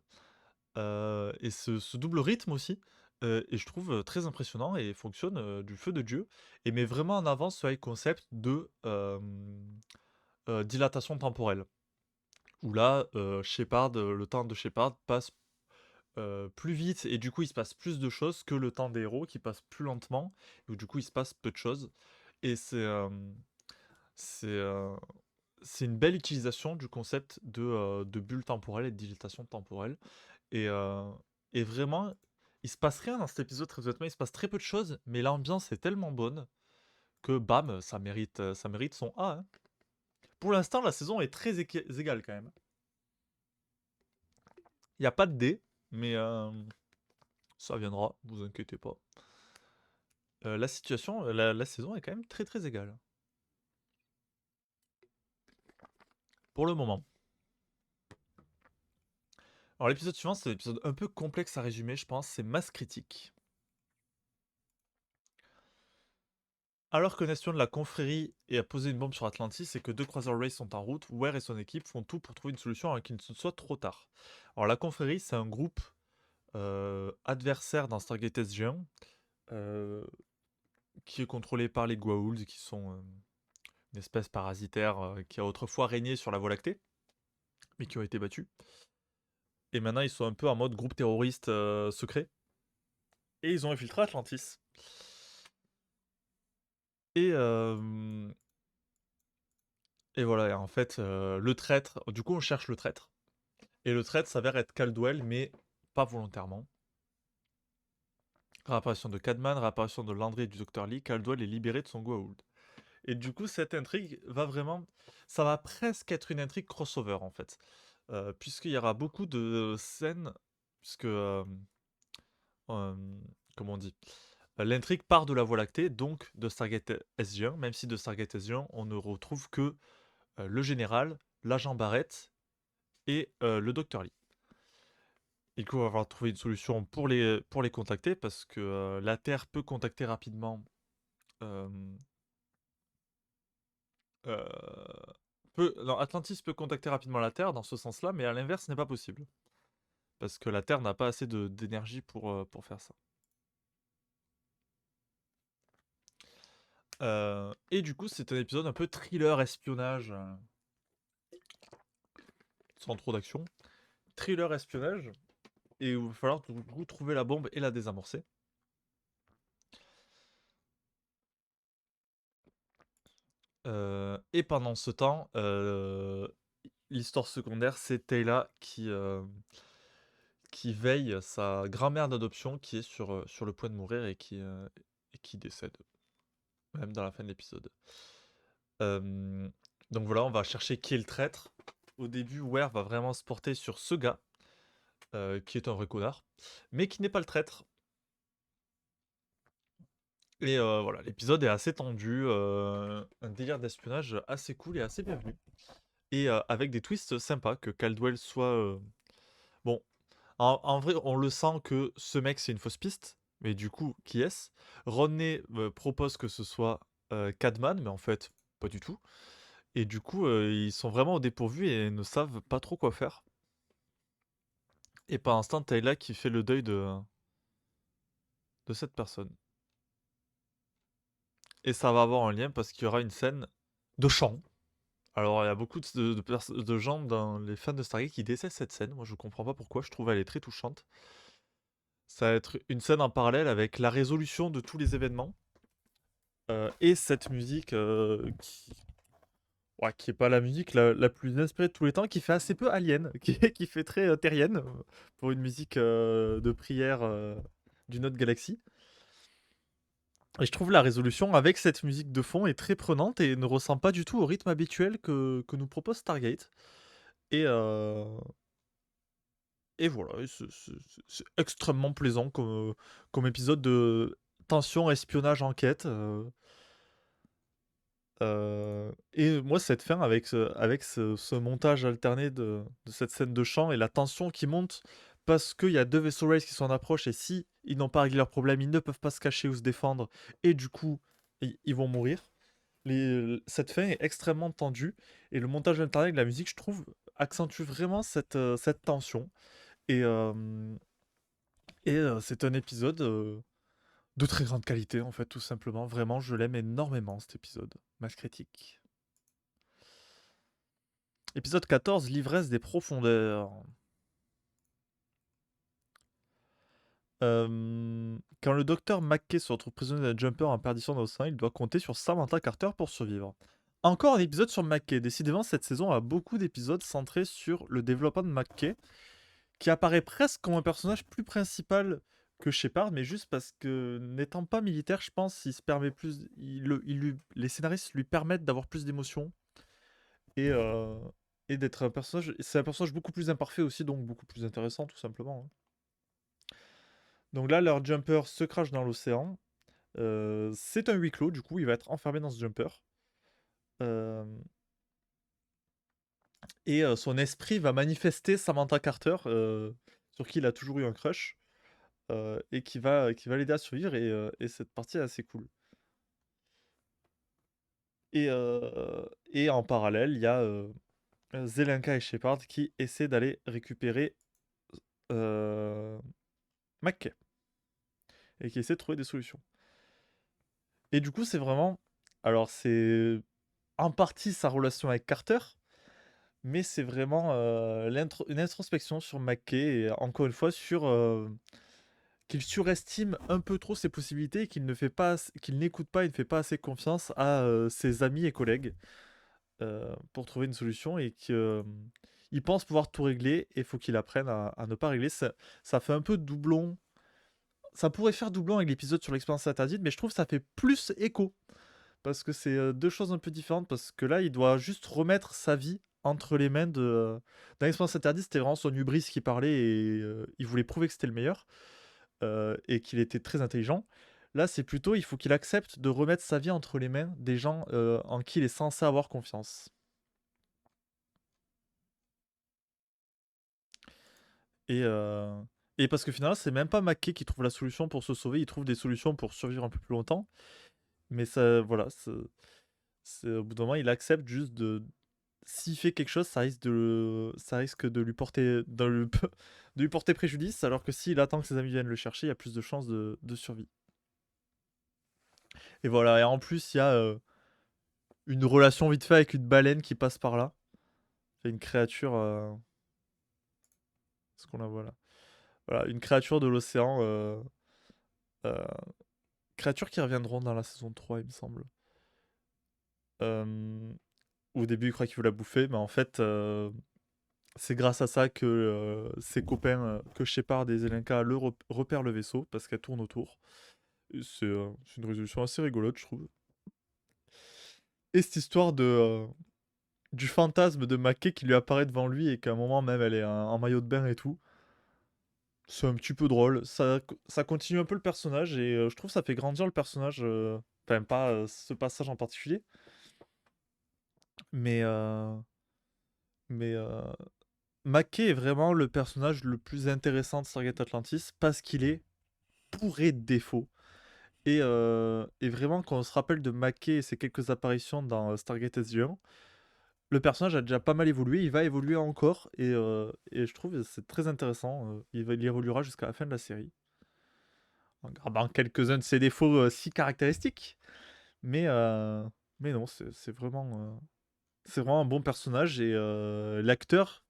et ce double rythme aussi et je trouve très impressionnant et fonctionne du feu de Dieu et met vraiment en avant ce high concept de dilatation temporelle où là Shepard, le temps de Shepard passe plus vite et du coup il se passe plus de choses que le temps des héros qui passe plus lentement où du coup il se passe peu de choses et c'est euh, c'est une belle utilisation du concept de bulle temporelle et de dilatation temporelle et, euh, et vraiment il se passe rien dans cet épisode très honnêtement il se passe très peu de choses mais l'ambiance est tellement bonne que bam ça mérite son A hein. Pour l'instant la saison est très égale quand même, il n'y a pas de D mais ça viendra, vous inquiétez pas. La situation, la saison est quand même très très égale. Pour le moment. Alors l'épisode suivant, c'est un épisode un peu complexe à résumer, je pense, c'est Masse Critique. Alors que Nation de la confrérie est à poser une bombe sur Atlantis et que deux croiseurs Race sont en route, Ware et son équipe font tout pour trouver une solution avant qu'il ne soit trop tard. Alors la confrérie, c'est un groupe adversaire dans Stargate SG1 euh, qui est contrôlé par les Goa'uld, qui sont une espèce parasitaire qui a autrefois régné sur la Voie lactée, mais qui ont été battus. Et maintenant, ils sont un peu en mode groupe terroriste secret. Et ils ont infiltré Atlantis. Et, euh, et voilà, et en fait, le traître, du coup, on cherche le traître. Et le traître s'avère être Caldwell, mais pas volontairement. Réapparition de Cadman, réapparition de Landry et du Dr. Lee, Caldwell est libéré de son Goa'uld. Et du coup, cette intrigue va vraiment... Ça va presque être une intrigue crossover, en fait. Puisqu'il y aura beaucoup de scènes... Puisque... euh, comment on dit l'intrigue part de la Voie lactée, donc de Stargate SG-1, même si de Stargate SG-1, on ne retrouve que le général, l'agent Barrett et le Dr. Lee. Et du coup, on va falloir trouver une solution pour les contacter, parce que la Terre peut contacter rapidement... euh, non, Atlantis peut contacter rapidement la Terre dans ce sens-là, mais à l'inverse, ce n'est pas possible. Parce que la Terre n'a pas assez d'énergie pour faire ça. Et du coup, c'est un épisode un peu thriller espionnage, sans trop d'action. Thriller espionnage, et il va falloir du coup trouver la bombe et la désamorcer. Et pendant ce temps, l'histoire secondaire, c'est Tayla qui veille sa grand-mère d'adoption qui est sur le point de mourir et qui décède, même dans la fin de l'épisode. Euh, donc voilà, on va chercher qui est le traître. Au début, Ware va vraiment se porter sur ce gars, qui est un vrai connard, mais qui n'est pas le traître. Et voilà, l'épisode est assez tendu, un délire d'espionnage assez cool et assez bienvenu. Et avec des twists sympas, que Caldwell soit... Bon, en vrai, on le sent que ce mec, c'est une fausse piste, mais du coup, qui est-ce? Rodney propose que ce soit Cadman, mais en fait, pas du tout. Et du coup, ils sont vraiment au dépourvu et ne savent pas trop quoi faire. Et par instant, Tayla qui fait le deuil de cette personne. Et ça va avoir un lien parce qu'il y aura une scène de chant. Alors, il y a beaucoup de gens dans les fans de Stargate qui détestent cette scène. Moi, je comprends pas pourquoi. Je trouve elle est très touchante. Ça va être une scène en parallèle avec la résolution de tous les événements. Et cette musique ouais, qui est pas la musique la plus inspirée de tous les temps, qui fait assez peu alien, qui fait très terrienne pour une musique de prière d'une autre galaxie. Et je trouve la résolution avec cette musique de fond est très prenante et ne ressemble pas du tout au rythme habituel que nous propose Stargate. Et, euh, et voilà, et c'est extrêmement plaisant comme épisode de tension, espionnage, enquête. Et moi, cette fin avec ce montage alterné de cette scène de chant et la tension qui monte parce qu'il y a deux vaisseaux race qui sont en approche et si ils n'ont pas réglé leurs problèmes, ils ne peuvent pas se cacher ou se défendre et du coup, ils vont mourir. Cette fin est extrêmement tendue et le montage alterné avec la musique, je trouve, accentue vraiment cette tension. Et, euh, c'est un épisode de très grande qualité, en fait, tout simplement. Vraiment, je l'aime énormément, cet épisode. Masse critique. Épisode 14, l'ivresse des profondeurs. Quand le docteur McKay se retrouve prisonnier d'un jumper en perdition dans l'océan, il doit compter sur Samantha Carter pour survivre. Encore un épisode sur McKay. Décidément, cette saison a beaucoup d'épisodes centrés sur le développement de McKay, qui apparaît presque comme un personnage plus principal que Shepard, mais juste parce que n'étant pas militaire, je pense, il se permet plus, les scénaristes lui permettent d'avoir plus d'émotions et, euh, et d'être un personnage. C'est un personnage beaucoup plus imparfait aussi, donc beaucoup plus intéressant, tout simplement, hein. Donc là, leur jumper se crache dans l'océan. C'est un huis clos, du coup, il va être enfermé dans ce jumper. Euh, et son esprit va manifester Samantha Carter, sur qui il a toujours eu un crush. Et qui va l'aider à survivre et cette partie est assez cool. Et en parallèle, il y a Zelenka et Shepard qui essaient d'aller récupérer euh, McKay et qui essaient de trouver des solutions. Et du coup, c'est vraiment... Alors, c'est... en partie sa relation avec Carter, mais c'est vraiment une introspection sur McKay et encore une fois sur qu'il surestime un peu trop ses possibilités et qu'il ne fait pas, qu'il n'écoute pas, il ne fait pas assez confiance à ses amis et collègues pour trouver une solution et qu'il pense pouvoir tout régler et il faut qu'il apprenne à ne pas régler. Ça fait un peu doublon. Ça pourrait faire doublon avec l'épisode sur l'expérience interdite, mais je trouve que ça fait plus écho. Parce que c'est deux choses un peu différentes. Parce que là, il doit juste remettre sa vie entre les mains de. Dans l'expérience interdite, c'était vraiment son hubris qui parlait et il voulait prouver que c'était le meilleur et qu'il était très intelligent. Là, c'est plutôt, il faut qu'il accepte de remettre sa vie entre les mains des gens en qui il est censé avoir confiance. Et, euh, et parce que finalement, c'est même pas Mackay qui trouve la solution pour se sauver, il trouve des solutions pour survivre un peu plus longtemps. Mais ça, voilà, au bout d'un moment, il accepte juste de. S'il fait quelque chose, ça risque de lui porter, de lui porter préjudice, alors que s'il attend que ses amis viennent le chercher, il y a plus de chances de survie. Et voilà, et en plus, il y a une relation vite fait avec une baleine qui passe par là. C'est une créature. Ce qu'on la voit là. Voilà, une créature de l'océan. Euh, créatures qui reviendront dans la saison 3, il me semble. Euh, Au début, il croit qu'il veut la bouffer, mais en fait, c'est grâce à ça que ses copains, que Shepard et Zelenka repèrent le vaisseau, parce qu'elle tourne autour. C'est une résolution assez rigolote, je trouve. Et cette histoire du fantasme de Mackay qui lui apparaît devant lui et qu'à un moment même elle est en maillot de bain et tout. C'est un petit peu drôle. Ça continue un peu le personnage et je trouve que ça fait grandir le personnage. Enfin, pas ce passage en particulier. Mais, mais Mackay est vraiment le personnage le plus intéressant de Stargate Atlantis parce qu'il est bourré de défauts. Et vraiment, quand on se rappelle de Mackay et ses quelques apparitions dans Stargate SG-1, le personnage a déjà pas mal évolué, il va évoluer encore, et je trouve que c'est très intéressant. Il évoluera jusqu'à la fin de la série, en gardant quelques-uns de ses défauts si caractéristiques. Mais, euh, mais non, c'est vraiment un bon personnage, et l'acteur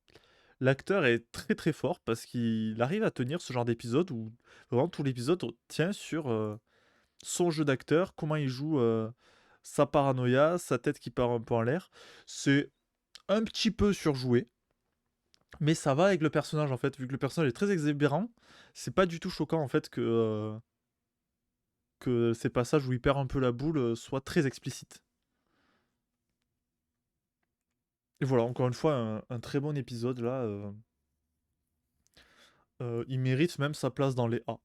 est très très fort parce qu'il arrive à tenir ce genre d'épisode où vraiment tout l'épisode tient sur son jeu d'acteur, comment il joue sa paranoïa, sa tête qui part un peu en l'air. C'est un petit peu surjoué, mais ça va avec le personnage en fait, vu que le personnage est très exubérant, c'est pas du tout choquant en fait que ces passages où il perd un peu la boule soient très explicites. Et voilà, encore une fois, un très bon épisode là. Il mérite même sa place dans les A.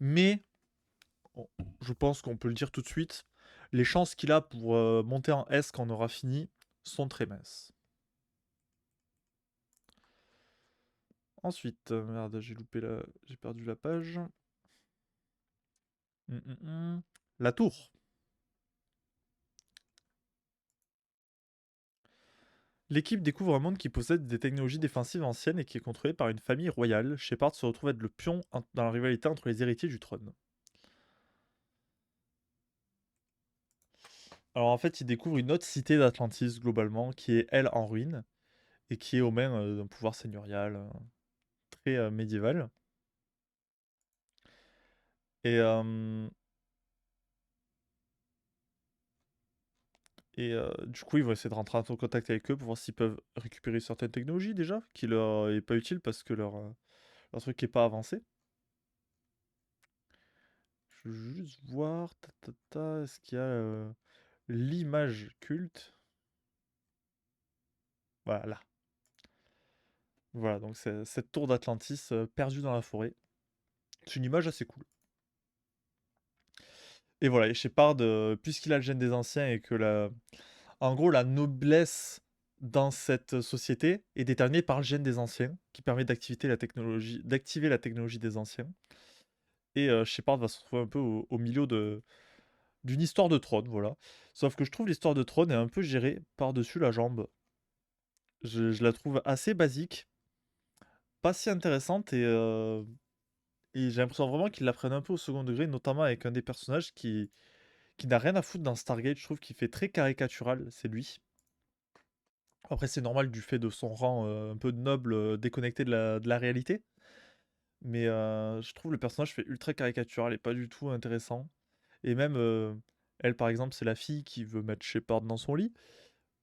Mais, bon, je pense qu'on peut le dire tout de suite, les chances qu'il a pour monter en S quand on aura fini sont très minces. Ensuite, merde, j'ai perdu la page. Hum, hum, hum. La tour. L'équipe découvre un monde qui possède des technologies défensives anciennes et qui est contrôlé par une famille royale. Shepard se retrouve être le pion dans la rivalité entre les héritiers du trône. Alors en fait, il découvre une autre cité d'Atlantis globalement, qui est elle en ruine, et qui est aux mains d'un pouvoir seigneurial très médiéval. Et, euh, du coup, ils vont essayer de rentrer en contact avec eux pour voir s'ils peuvent récupérer certaines technologies déjà, qui leur est pas utile parce que leur truc est pas avancé. Je veux juste voir, est-ce qu'il y a l'image culte? Voilà, là. Voilà, donc c'est cette tour d'Atlantis perdue dans la forêt. C'est une image assez cool. Et voilà, et Shepard, puisqu'il a le gène des anciens et que en gros, la noblesse dans cette société est déterminée par le gène des anciens, qui permet d'activer la technologie des anciens. Et Shepard va se retrouver un peu au milieu d'une histoire de trône, voilà. Sauf que je trouve l'histoire de trône est un peu gérée par-dessus la jambe. Je la trouve assez basique, pas si intéressante, Et j'ai l'impression vraiment qu'ils la prennent un peu au second degré, notamment avec un des personnages qui n'a rien à foutre dans Stargate. Je trouve qu'il fait très caricatural, c'est lui. Après, c'est normal du fait de son rang un peu noble, déconnecté de la réalité. Mais je trouve le personnage fait ultra caricatural et pas du tout intéressant. Et même, elle, par exemple, c'est la fille qui veut mettre Shepard dans son lit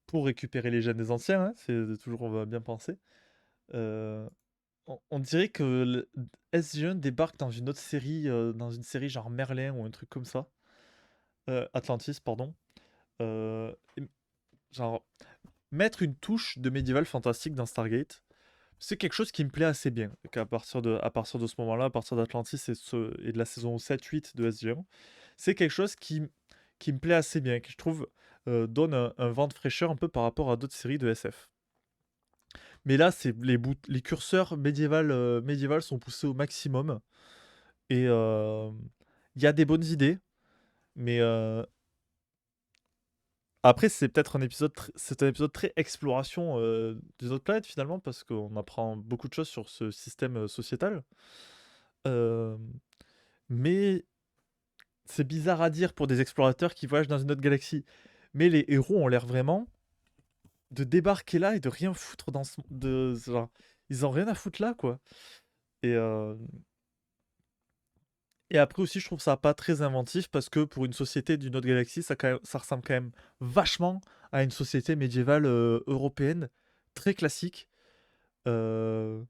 pour récupérer les gènes des anciens, hein, c'est toujours, on va bien penser. Euh, on dirait que SG1 débarque dans une autre série, dans une série genre Merlin ou un truc comme ça. Atlantis, pardon. Et genre, mettre une touche de médiéval fantastique dans Stargate, c'est quelque chose qui me plaît assez bien. À partir de ce moment-là, à partir d'Atlantis et de la saison 7-8 de SG1, c'est quelque chose qui me plaît assez bien, qui je trouve donne un vent de fraîcheur un peu par rapport à d'autres séries de SF. Mais là, les curseurs médiévales sont poussés au maximum. Et il y a des bonnes idées, mais après, c'est un épisode très exploration des autres planètes finalement, parce qu'on apprend beaucoup de choses sur ce système sociétal. Euh, mais c'est bizarre à dire pour des explorateurs qui voyagent dans une autre galaxie. Mais les héros ont l'air vraiment de débarquer là et de rien foutre genre, ils ont rien à foutre là, quoi. Et, euh, et après aussi, je trouve ça pas très inventif parce que pour une société d'une autre galaxie, ça ressemble quand même vachement à une société médiévale européenne, très classique. Euh,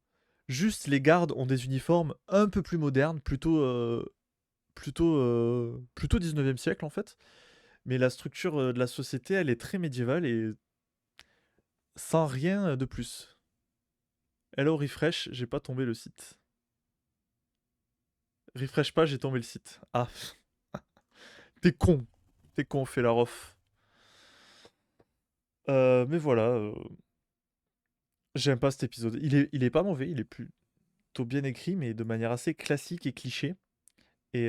Juste, les gardes ont des uniformes un peu plus modernes, plutôt 19e siècle en fait. Mais la structure de la société, elle est très médiévale et sans rien de plus. Hello, refresh, j'ai pas tombé le site. Refresh pas, j'ai tombé le site. Ah, t'es con. T'es con, fait la ref. Mais voilà, j'aime pas cet épisode. Il est pas mauvais, il est plutôt bien écrit, mais de manière assez classique et cliché. Et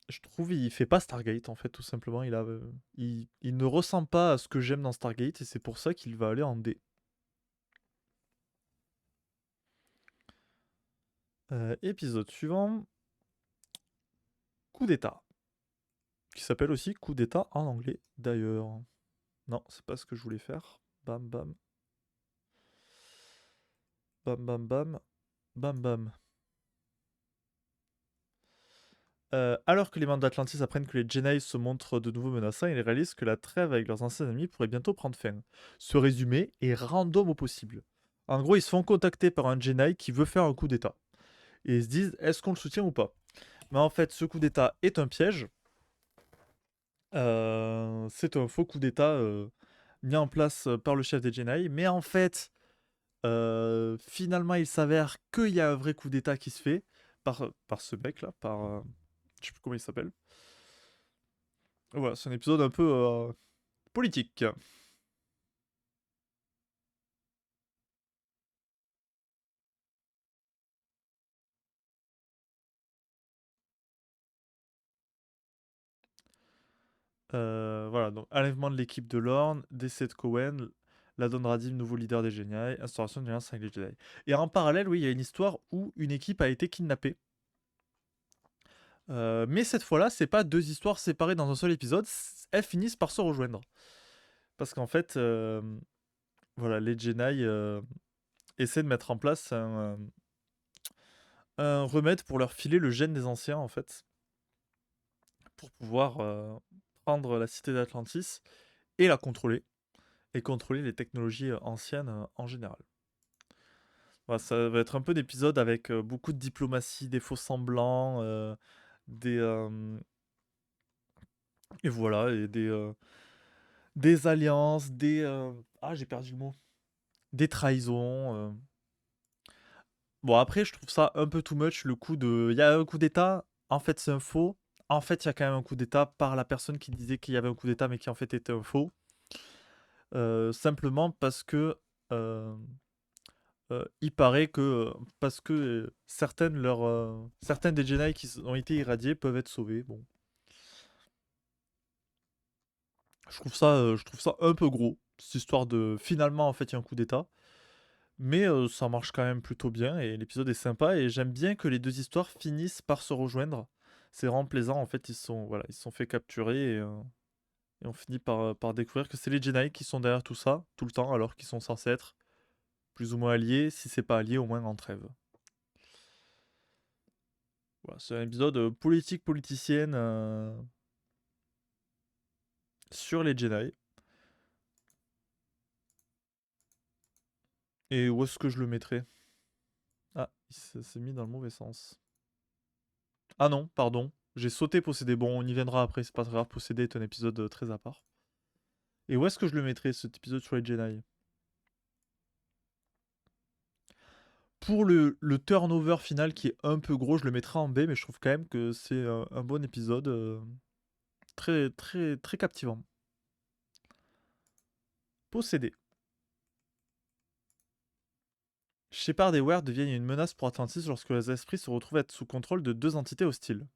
je trouve il fait pas Stargate, en fait, tout simplement. Il ne ressemble pas à ce que j'aime dans Stargate, et c'est pour ça qu'il va aller en D. Épisode suivant, coup d'état. Qui s'appelle aussi coup d'état en anglais, d'ailleurs. Non, c'est pas ce que je voulais faire. Bam bam. Bam bam bam. Bam bam. Alors que les membres d'Atlantis apprennent que les Jedi se montrent de nouveau menaçants, ils réalisent que la trêve avec leurs anciens ennemis pourrait bientôt prendre fin. Ce résumé est random au possible. En gros, ils se font contacter par un Jedi qui veut faire un coup d'état. Et ils se disent, est-ce qu'on le soutient ou pas? Mais en fait, ce coup d'état est un piège. C'est un faux coup d'état mis en place par le chef des Jedi. Mais en fait, finalement, il s'avère qu'il y a un vrai coup d'état qui se fait par ce mec-là, je sais plus comment il s'appelle. Voilà, c'est un épisode un peu politique. Voilà, donc enlèvement de l'équipe de Lorne, décès de Cohen, la Don Radim, nouveau leader des Jedi, instauration d'une alliance avec les Jedi. Et en parallèle, oui, il y a une histoire où une équipe a été kidnappée. Mais cette fois-là, c'est pas deux histoires séparées dans un seul épisode, elles finissent par se rejoindre. Parce qu'en fait, voilà, les Jedi essaient de mettre en place un remède pour leur filer le gène des anciens, en fait, pour pouvoir prendre la cité d'Atlantis et la contrôler, et contrôler les technologies anciennes en général. Voilà, ça va être un peu d'épisodes avec beaucoup de diplomatie, des faux semblants, des et voilà, et des alliances, ah, j'ai perdu le mot, des trahisons. Bon, après, je trouve ça un peu too much, le coup de, il y a un coup d'état, en fait c'est un faux. En fait, il y a quand même un coup d'état par la personne qui disait qu'il y avait un coup d'état, mais qui en fait était un faux. Simplement parce que euh, il paraît que parce que certaines des Jedi qui ont été irradiés peuvent être sauvés. Bon, je trouve ça un peu gros, cette histoire de finalement en fait il y a un coup d'état. Mais ça marche quand même plutôt bien et l'épisode est sympa et j'aime bien que les deux histoires finissent par se rejoindre. C'est vraiment plaisant, en fait, voilà, ils se sont fait capturer et on finit par découvrir que c'est les Jedi qui sont derrière tout ça, tout le temps, alors qu'ils sont censés être plus ou moins alliés, si c'est pas alliés, au moins en trêve. Voilà, c'est un épisode politique politicienne sur les Jedi. Et où est-ce que je le mettrais? Ah, il s'est mis dans le mauvais sens. Ah non, pardon. J'ai sauté Possédé. Bon, on y viendra après, c'est pas très grave. Possédé est un épisode très à part. Et où est-ce que je le mettrais, cet épisode sur les Jedi? Pour le turnover final qui est un peu gros, je le mettrai en B, mais je trouve quand même que c'est un bon épisode. Très, très, très captivant. Possédé. Shepard et Ware deviennent une menace pour Atlantis lorsque les esprits se retrouvent être sous contrôle de deux entités hostiles.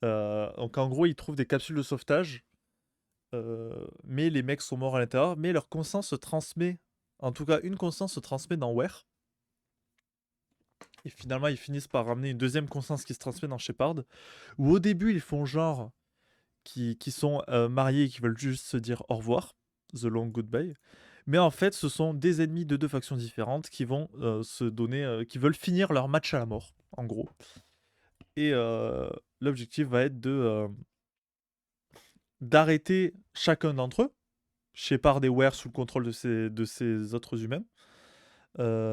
Donc en gros, ils trouvent des capsules de sauvetage, mais les mecs sont morts à l'intérieur, mais leur conscience se transmet, en tout cas une conscience se transmet dans Ware. Et finalement, ils finissent par ramener une deuxième conscience qui se transmet dans Shepard, où au début, ils font genre qui sont mariés et qui veulent juste se dire au revoir, The Long Goodbye. Mais en fait, ce sont des ennemis de deux factions différentes qui vont se donner, qui veulent finir leur match à la mort, en gros. Et l'objectif va être d'arrêter chacun d'entre eux, Shepard et Ware sous le contrôle de ces autres humains,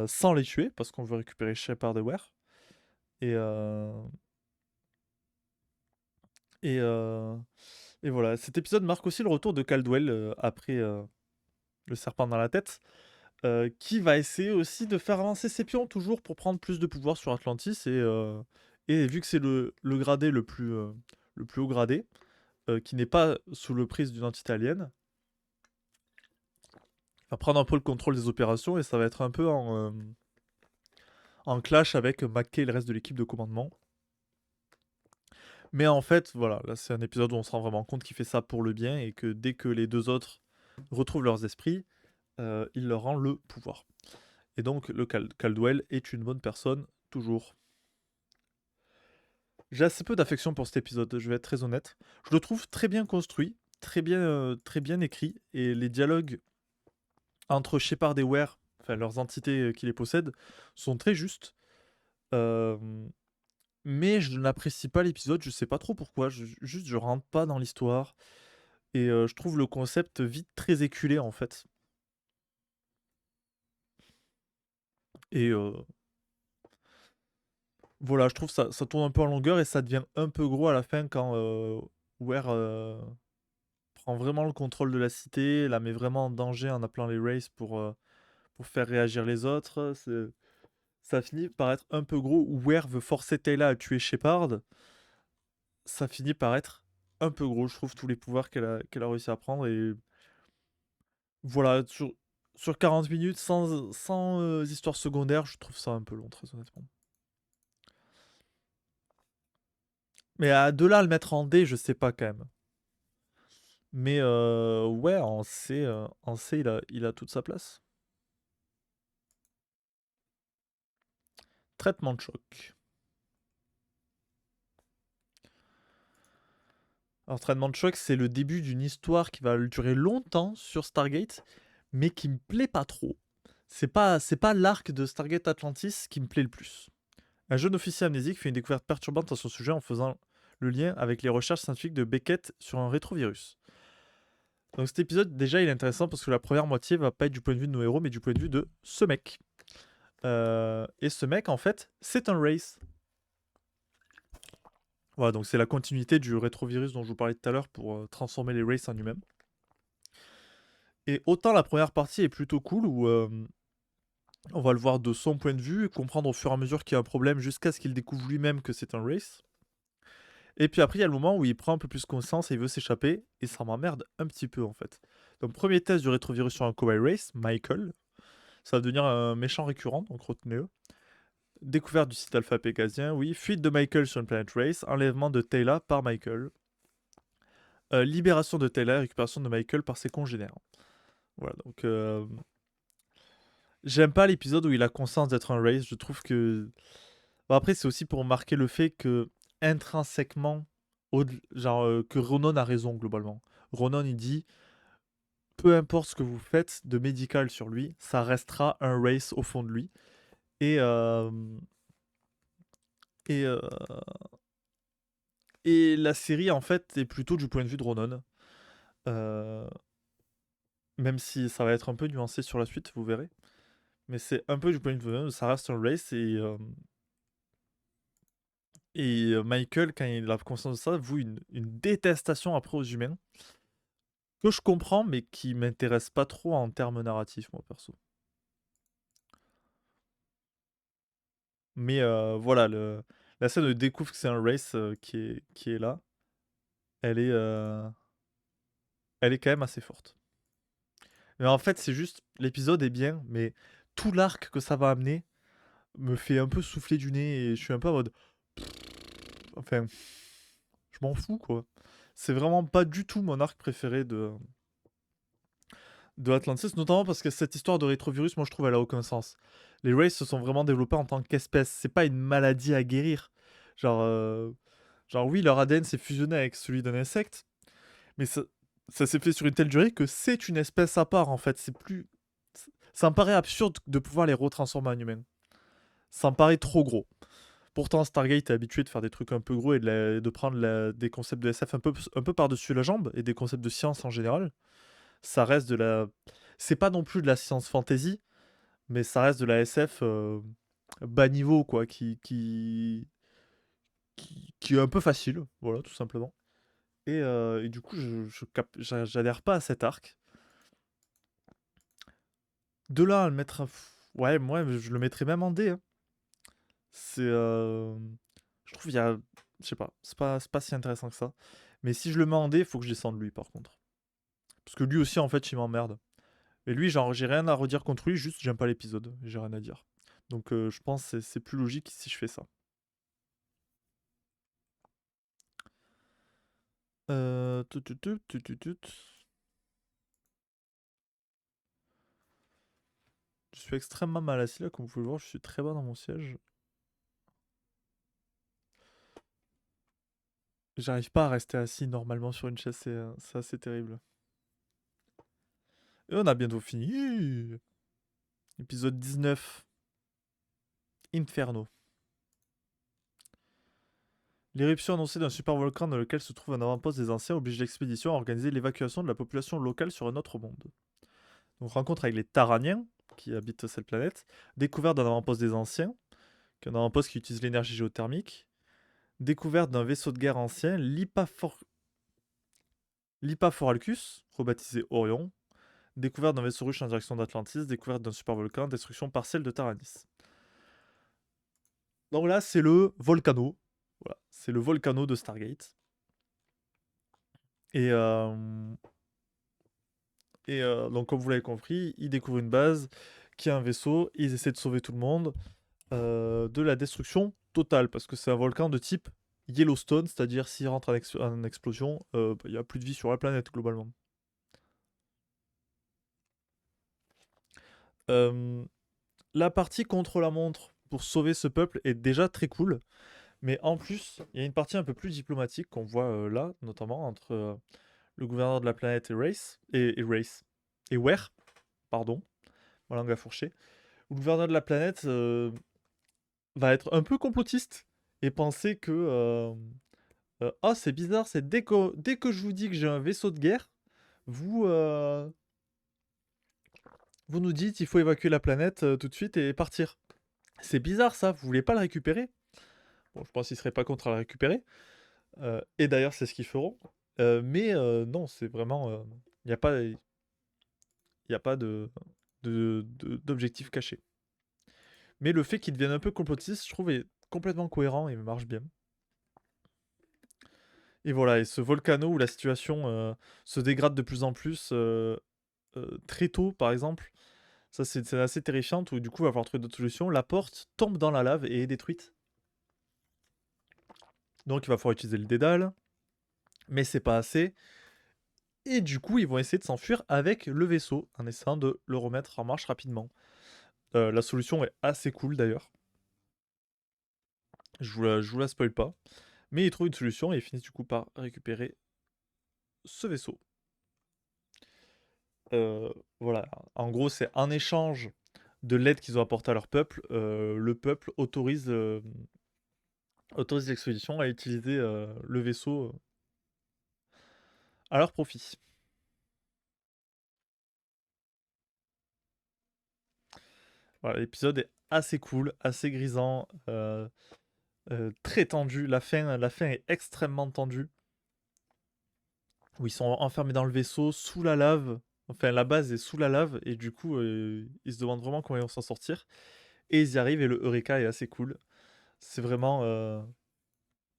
sans les tuer, parce qu'on veut récupérer Shepard et Ware. Et, euh, et, euh, et voilà, cet épisode marque aussi le retour de Caldwell après le serpent dans la tête, qui va essayer aussi de faire avancer ses pions toujours pour prendre plus de pouvoir sur Atlantis. Et vu que c'est le gradé le plus haut gradé, qui n'est pas sous le prise d'une entité alien, va prendre un peu le contrôle des opérations et ça va être un peu en clash avec McKay et le reste de l'équipe de commandement. Mais en fait, voilà, là c'est un épisode où on se rend vraiment compte qu'il fait ça pour le bien et que dès que les deux autres retrouvent leurs esprits, il leur rend le pouvoir. Et donc le Caldwell est une bonne personne, toujours. J'ai assez peu d'affection pour cet épisode, je vais être très honnête. Je le trouve très bien construit, très bien écrit, et les dialogues entre Shepard et Ware, enfin leurs entités qui les possèdent, sont très justes. Euh, mais je n'apprécie pas l'épisode, je sais pas trop pourquoi, juste je rentre pas dans l'histoire. Et je trouve le concept vite très éculé en fait. Et voilà, je trouve ça tourne un peu en longueur et ça devient un peu gros à la fin quand Ware prend vraiment le contrôle de la cité, la met vraiment en danger en appelant les Wraiths pour faire réagir les autres. Ça finit par être un peu gros. Où Ware veut forcer Tayla à tuer Shepard. Ça finit par être un peu gros, je trouve, tous les pouvoirs qu'elle a réussi à prendre. Et voilà, sur 40 minutes, sans histoire secondaire, je trouve ça un peu long, très honnêtement. Mais de là à le mettre en D, je sais pas quand même. Mais ouais, en C il a toute sa place. Traitement de choc. Alors, traitement de choc, c'est le début d'une histoire qui va durer longtemps sur Stargate, mais qui me plaît pas trop. C'est pas l'arc de Stargate Atlantis qui me plaît le plus. Un jeune officier amnésique fait une découverte perturbante à son sujet en faisant le lien avec les recherches scientifiques de Beckett sur un rétrovirus. Donc cet épisode, déjà, il est intéressant parce que la première moitié va pas être du point de vue de nos héros, mais du point de vue de ce mec. Et ce mec, en fait, c'est un Wraith. Voilà, donc c'est la continuité du rétrovirus dont je vous parlais tout à l'heure pour transformer les Wraiths en humains. Et autant la première partie est plutôt cool, où on va le voir de son point de vue, et comprendre au fur et à mesure qu'il y a un problème, jusqu'à ce qu'il découvre lui-même que c'est un Wraith. Et puis après, il y a le moment où il prend un peu plus conscience et il veut s'échapper, et ça m'emmerde un petit peu en fait. Donc premier test du rétrovirus sur un cobaye Wraith, Michael. Ça va devenir un méchant récurrent, donc retenez-le. Découverte du site alpha pégasien, oui. Fuite de Michael sur une planète Race. Enlèvement de Tayla par Michael. Libération de Tayla et récupération de Michael par ses congénères. Voilà, donc J'aime pas l'épisode où il a conscience d'être un race. Je trouve que. Bon, après, c'est aussi pour marquer le fait que, intrinsèquement, genre, que Ronan a raison, globalement. Ronan, il dit peu importe ce que vous faites de médical sur lui, ça restera un race au fond de lui. Et. Et, et la série, en fait, est plutôt du point de vue de Ronan. Euh, Même si ça va être un peu nuancé sur la suite, vous verrez. Mais c'est un peu du point de vue de Ronan, ça reste un race. Et Michael, quand il a conscience de ça, voue une détestation après aux humains. Que je comprends, mais qui m'intéresse pas trop en termes narratifs, moi, perso. Mais voilà, la scène où il découvre que c'est un race qui est là, elle est, euh, elle est quand même assez forte. Mais en fait, c'est juste, l'épisode est bien, mais tout l'arc que ça va amener me fait un peu souffler du nez et je suis un peu en mode. Enfin, je m'en fous, quoi. C'est vraiment pas du tout mon arc préféré de Atlantis, notamment parce que cette histoire de rétrovirus, moi je trouve elle a aucun sens. Les Wraiths se sont vraiment développés en tant qu'espèce, c'est pas une maladie à guérir. Genre, genre oui, leur ADN s'est fusionné avec celui d'un insecte, mais ça s'est fait sur une telle durée que c'est une espèce à part en fait. C'est plus. Ça me paraît absurde de pouvoir les retransformer en humains. Ça me paraît trop gros. Pourtant, Stargate est habitué de faire des trucs un peu gros et de prendre des concepts de SF un peu par-dessus la jambe et des concepts de science en général. Ça reste de la. C'est pas non plus de la science fantasy, mais ça reste de la SF bas niveau, quoi, qui est un peu facile, voilà, tout simplement. Et du coup, j'adhère pas à cet arc. De là à le mettre. Ouais, moi, je le mettrais même en D, hein. C'est. Je trouve il y a. Je sais pas, c'est pas si intéressant que ça. Mais si je le mets en D, il faut que je descende lui, par contre. Parce que lui aussi, en fait, il m'emmerde. Et lui, genre, j'ai rien à redire contre lui, juste j'aime pas l'épisode, j'ai rien à dire. Donc je pense que c'est plus logique si je fais ça. Tut. Je suis extrêmement mal assis là, comme vous pouvez le voir, je suis très bas dans mon siège. J'arrive pas à rester assis normalement sur une chaise, c'est assez terrible. Et on a bientôt fini. Épisode 19. Inferno. L'éruption annoncée d'un supervolcan dans lequel se trouve un avant-poste des anciens oblige l'expédition à organiser l'évacuation de la population locale sur un autre monde. Donc rencontre avec les Taraniens, qui habitent cette planète, découverte d'un avant-poste des anciens, qui est un avant-poste qui utilise l'énergie géothermique, découverte d'un vaisseau de guerre ancien, l'Hippaforalcus, rebaptisé Orion, découverte d'un vaisseau russe en direction d'Atlantis, découverte d'un supervolcan, destruction partielle de Taranis. Donc là, c'est le Volcano. Voilà, c'est le Volcano de Stargate. Et, donc, comme vous l'avez compris, ils découvrent une base qui a un vaisseau, ils essaient de sauver tout le monde de la destruction totale, parce que c'est un volcan de type Yellowstone, c'est-à-dire s'il rentre en explosion, il n'y a plus de vie sur la planète globalement. Euh, la partie contre la montre pour sauver ce peuple est déjà très cool, mais en plus, il y a une partie un peu plus diplomatique qu'on voit là, notamment entre le gouverneur de la planète et Ware, pardon, ma langue a fourché, où le gouverneur de la planète va être un peu complotiste et penser que ah, c'est bizarre, c'est dès que je vous dis que j'ai un vaisseau de guerre, vous vous nous dites il faut évacuer la planète tout de suite et partir. C'est bizarre ça, vous voulez pas le récupérer? Bon, je pense qu'ils seraient pas contre à le récupérer. Et d'ailleurs, c'est ce qu'ils feront. Mais non, c'est vraiment. Il n'y a pas, y a pas d'objectif caché. Mais le fait qu'ils deviennent un peu complotistes, je trouve, est complètement cohérent et marche bien. Et voilà, et ce volcano où la situation se dégrade de plus en plus très tôt, par exemple, ça c'est assez terrifiant, où du coup, il va falloir trouver d'autres solutions. La porte tombe dans la lave et est détruite. Donc il va falloir utiliser le dédale, mais c'est pas assez. Et du coup, ils vont essayer de s'enfuir avec le vaisseau, en essayant de le remettre en marche rapidement. La solution est assez cool d'ailleurs. Je vous la spoil pas. Mais il trouve une solution et il finit du coup par récupérer ce vaisseau. Euh, voilà. En gros, c'est en échange de l'aide qu'ils ont apportée à leur peuple, le peuple autorise l'expédition à utiliser le vaisseau à leur profit. Voilà, l'épisode est assez cool, assez grisant, très tendu. La fin est extrêmement tendue. Où ils sont enfermés dans le vaisseau, sous la lave. Enfin, la base est sous la lave, et du coup, ils se demandent vraiment comment ils vont s'en sortir. Et ils y arrivent, et le Eureka est assez cool. C'est vraiment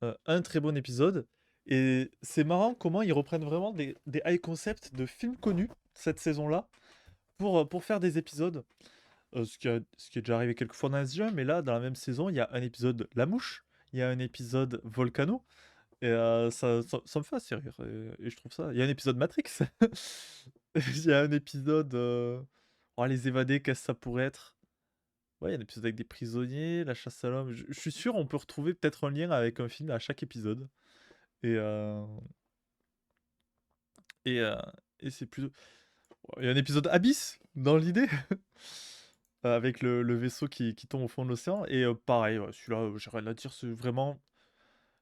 un très bon épisode. Et c'est marrant comment ils reprennent vraiment des high concepts de films connus, cette saison-là, pour faire des épisodes. Ce qui est déjà arrivé quelques fois dans SG1, mais là, dans la même saison, il y a un épisode La Mouche, il y a un épisode Volcano, et ça me fait assez rire, et je trouve ça. Il y a un épisode Matrix, il y a un épisode oh, Les Évadés, qu'est-ce que ça pourrait être? Ouais, il y a un épisode avec des prisonniers, La chasse à l'homme. Je suis sûr, on peut retrouver peut-être un lien avec un film à chaque épisode, et, euh, et, euh, et c'est plutôt. Il y a un épisode Abyss dans l'idée. Avec le vaisseau qui tombe au fond de l'océan. Et pareil, ouais, celui-là, j'ai rien à dire. C'est vraiment.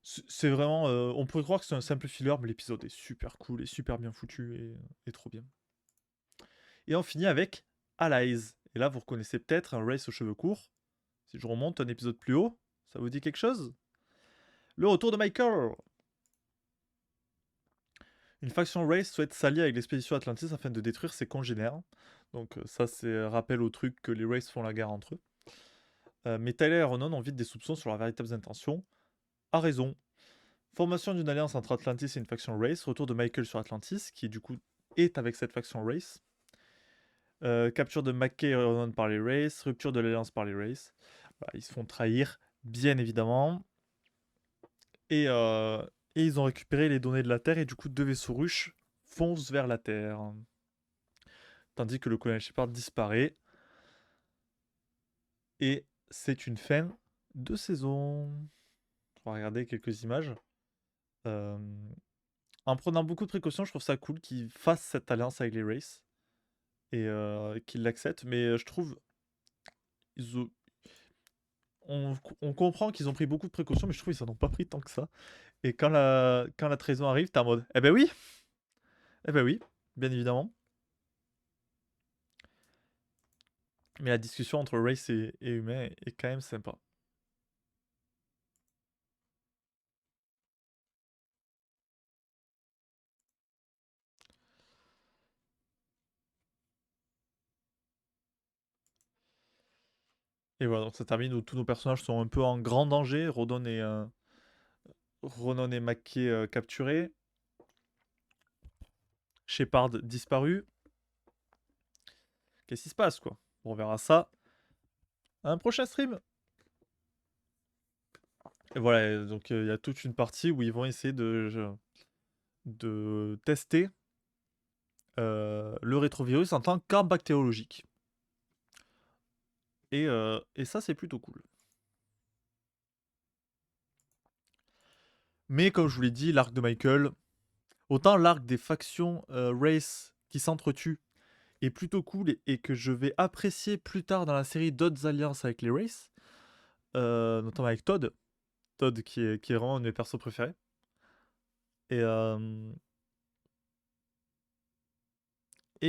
On pourrait croire que c'est un simple filler, mais l'épisode est super cool et super bien foutu et trop bien. Et on finit avec Allies. Et là, vous reconnaissez peut-être un Race aux cheveux courts. Si je remonte un épisode plus haut, ça vous dit quelque chose? Le retour de Michael. Une faction Race souhaite s'allier avec l'expédition Atlantis afin de détruire ses congénères. Donc ça, c'est un rappel au truc que les Race font la guerre entre eux. Mais Tyler et Ronan ont vite des soupçons sur leurs véritables intentions. A raison. Formation d'une alliance entre Atlantis et une faction Race. Retour de Michael sur Atlantis, qui du coup est avec cette faction Race. Capture de McKay et Ronan par les Race. Rupture de l'alliance par les Race. Voilà, ils se font trahir, bien évidemment. Et, euh, et ils ont récupéré les données de la Terre et du coup deux vaisseaux russes foncent vers la Terre. Tandis que le colonel Shepard disparaît. Et c'est une fin de saison. On va regarder quelques images. Euh, En prenant beaucoup de précautions, je trouve ça cool qu'ils fassent cette alliance avec les Race et qu'ils l'acceptent. Mais je trouve, ils ont- on comprend qu'ils ont pris beaucoup de précautions, mais je trouve qu'ils en ont pas pris tant que ça. Et quand la trahison arrive, t'es en mode, eh ben oui, bien évidemment. Mais la discussion entre Race et humain est quand même sympa. Et voilà, donc ça termine où tous nos personnages sont un peu en grand danger. Ronan et Mackay capturés. Shepard disparu. Qu'est-ce qui se passe, quoi? On verra ça à un prochain stream. Et voilà, donc il y a toute une partie où ils vont essayer de tester le rétrovirus en tant qu'arme bactériologique. Et ça, c'est plutôt cool. Mais comme je vous l'ai dit, l'arc de Michael, autant l'arc des factions race qui s'entretuent est plutôt cool et que je vais apprécier plus tard dans la série d'autres alliances avec les races, notamment avec Todd. Todd qui est vraiment un de mes persos préférés. Et,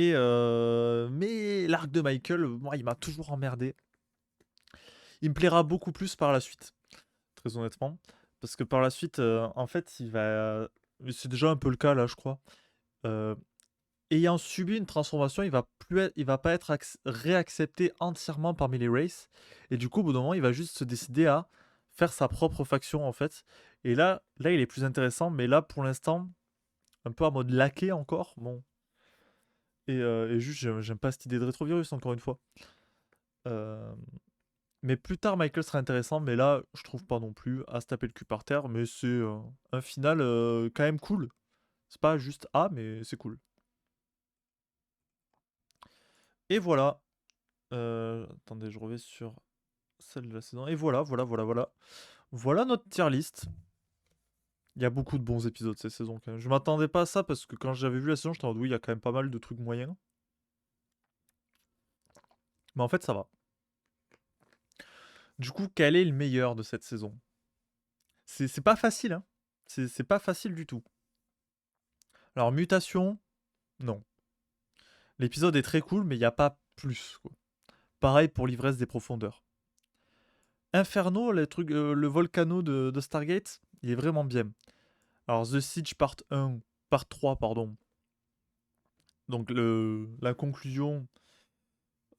mais l'arc de Michael, moi, il m'a toujours emmerdé. Il me plaira beaucoup plus par la suite, très honnêtement. Parce que par la suite, en fait, il va. Mais c'est déjà un peu le cas là, je crois. Euh, Ayant subi une transformation, il va pas être réaccepté entièrement parmi les races. Et du coup, au bout d'un moment, il va juste se décider à faire sa propre faction, en fait. Et là, il est plus intéressant, mais là, pour l'instant, un peu en mode laqué encore. Bon. Et juste, j'aime pas cette idée de rétrovirus, encore une fois. Euh, Mais plus tard, Michael sera intéressant, mais là, je trouve pas non plus à se taper le cul par terre. Mais c'est un final quand même cool. C'est pas juste mais c'est cool. Et voilà, Attendez, je reviens sur celle de la saison. Et voilà, voilà, voilà, voilà. Voilà notre tier list. Il y a beaucoup de bons épisodes cette saison quand même. Je m'attendais pas à ça parce que quand j'avais vu la saison, j'étais en mode oui, il y a quand même pas mal de trucs moyens. Mais en fait, ça va. Du coup, quel est le meilleur de cette saison? C'est pas facile, hein. C'est pas facile du tout. Alors, Mutation, non. L'épisode est très cool, mais il n'y a pas plus, quoi. Pareil pour l'Ivresse des profondeurs. Inferno, le volcano de Stargate, il est vraiment bien. Alors, The Siege Part 3, pardon. Donc, la conclusion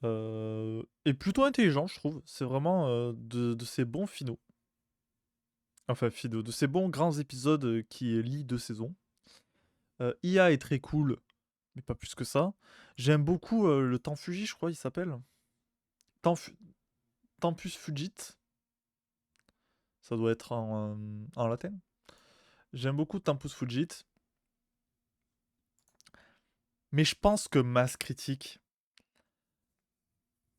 est plutôt intelligent, je trouve. C'est vraiment de ces bons finaux. Enfin, finaux, de ces bons grands épisodes qui lient 2 saisons. IA est très cool, mais pas plus que ça. J'aime beaucoup le Temps Fugi, je crois, il s'appelle. Temps Fu- Tempus Fugit. Ça doit être en latin. J'aime beaucoup Tempus Fugit. Mais je pense que Mass Critique.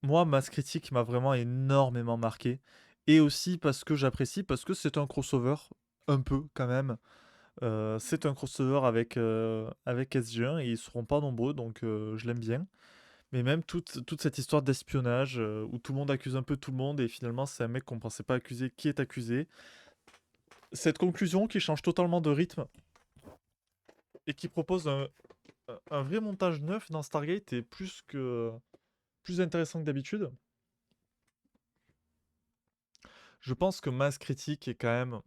Moi, Mass Critique m'a vraiment énormément marqué. Et aussi parce que j'apprécie, parce que c'est un crossover. Un peu, quand même. C'est un crossover avec SG1 et ils seront pas nombreux, donc je l'aime bien. Mais même toute cette histoire d'espionnage où tout le monde accuse un peu tout le monde et finalement c'est un mec qu'on pensait pas accuser qui est accusé. Cette conclusion qui change totalement de rythme et qui propose un vrai montage neuf dans Stargate est plus intéressant que d'habitude. Je pense que Mass Critique est quand même...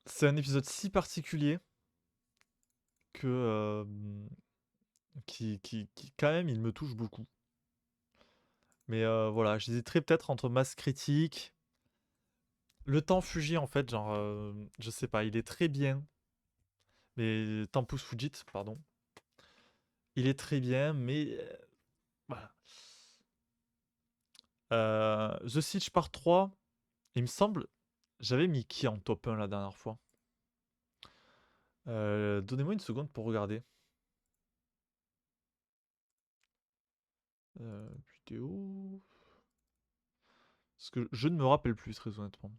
C'est un épisode si particulier que... qui, quand même, il me touche beaucoup. Mais voilà, j'hésiterais peut-être entre Mass Critique... Le Temps Fugi, en fait, genre... je sais pas, il est très bien. Mais Tempus Fugit, pardon. Il est très bien, mais... voilà. The Siege Part 3, il me semble... J'avais mis qui en top 1 la dernière fois? Donnez-moi une seconde pour regarder. Vidéo. Parce que je ne me rappelle plus, très honnêtement.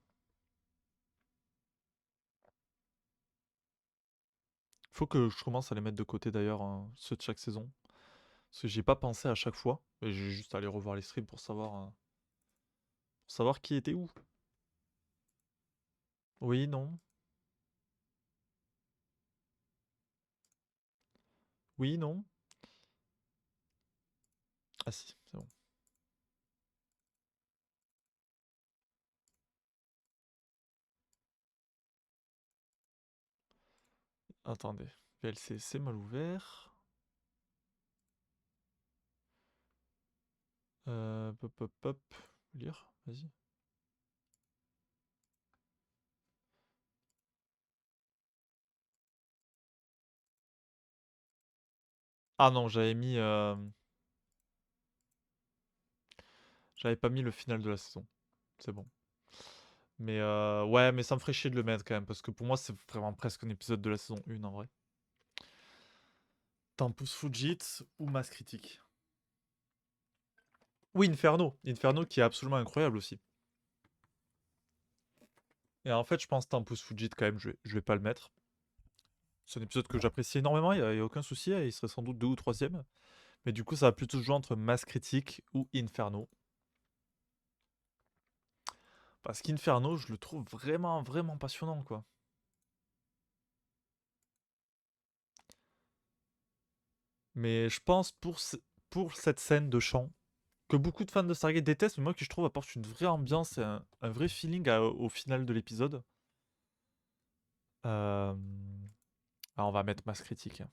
Faut que je commence à les mettre de côté d'ailleurs, ceux de chaque saison. Parce que j'y ai pas pensé à chaque fois. Et j'ai juste allé revoir les streams pour savoir qui était où. Oui, non. Oui, non. Ah si, c'est bon. Attendez. VLC, c'est mal ouvert. Pop, pop, pop. Lire, vas-y. Ah non, j'avais pas mis le final de la saison. C'est bon. Mais ouais, mais ça me ferait chier de le mettre quand même, parce que pour moi, c'est vraiment presque un épisode de la saison 1 en vrai. Tempus Fugit ou Mass Critique. Oui, Inferno. Inferno qui est absolument incroyable aussi. Et en fait, je pense Tempus Fugit quand même, je vais pas le mettre. C'est un épisode que j'apprécie énormément, y a aucun souci, il serait sans doute 2 ou 3ème. Mais du coup, ça va plutôt se jouer entre Mass Critique ou Inferno. Parce qu'Inferno, je le trouve vraiment, vraiment passionnant, quoi. Mais je pense pour cette scène de chant, que beaucoup de fans de Stargate détestent, mais moi qui je trouve apporte une vraie ambiance et un vrai feeling au final de l'épisode. Euh, on va mettre Mass Critique, hein.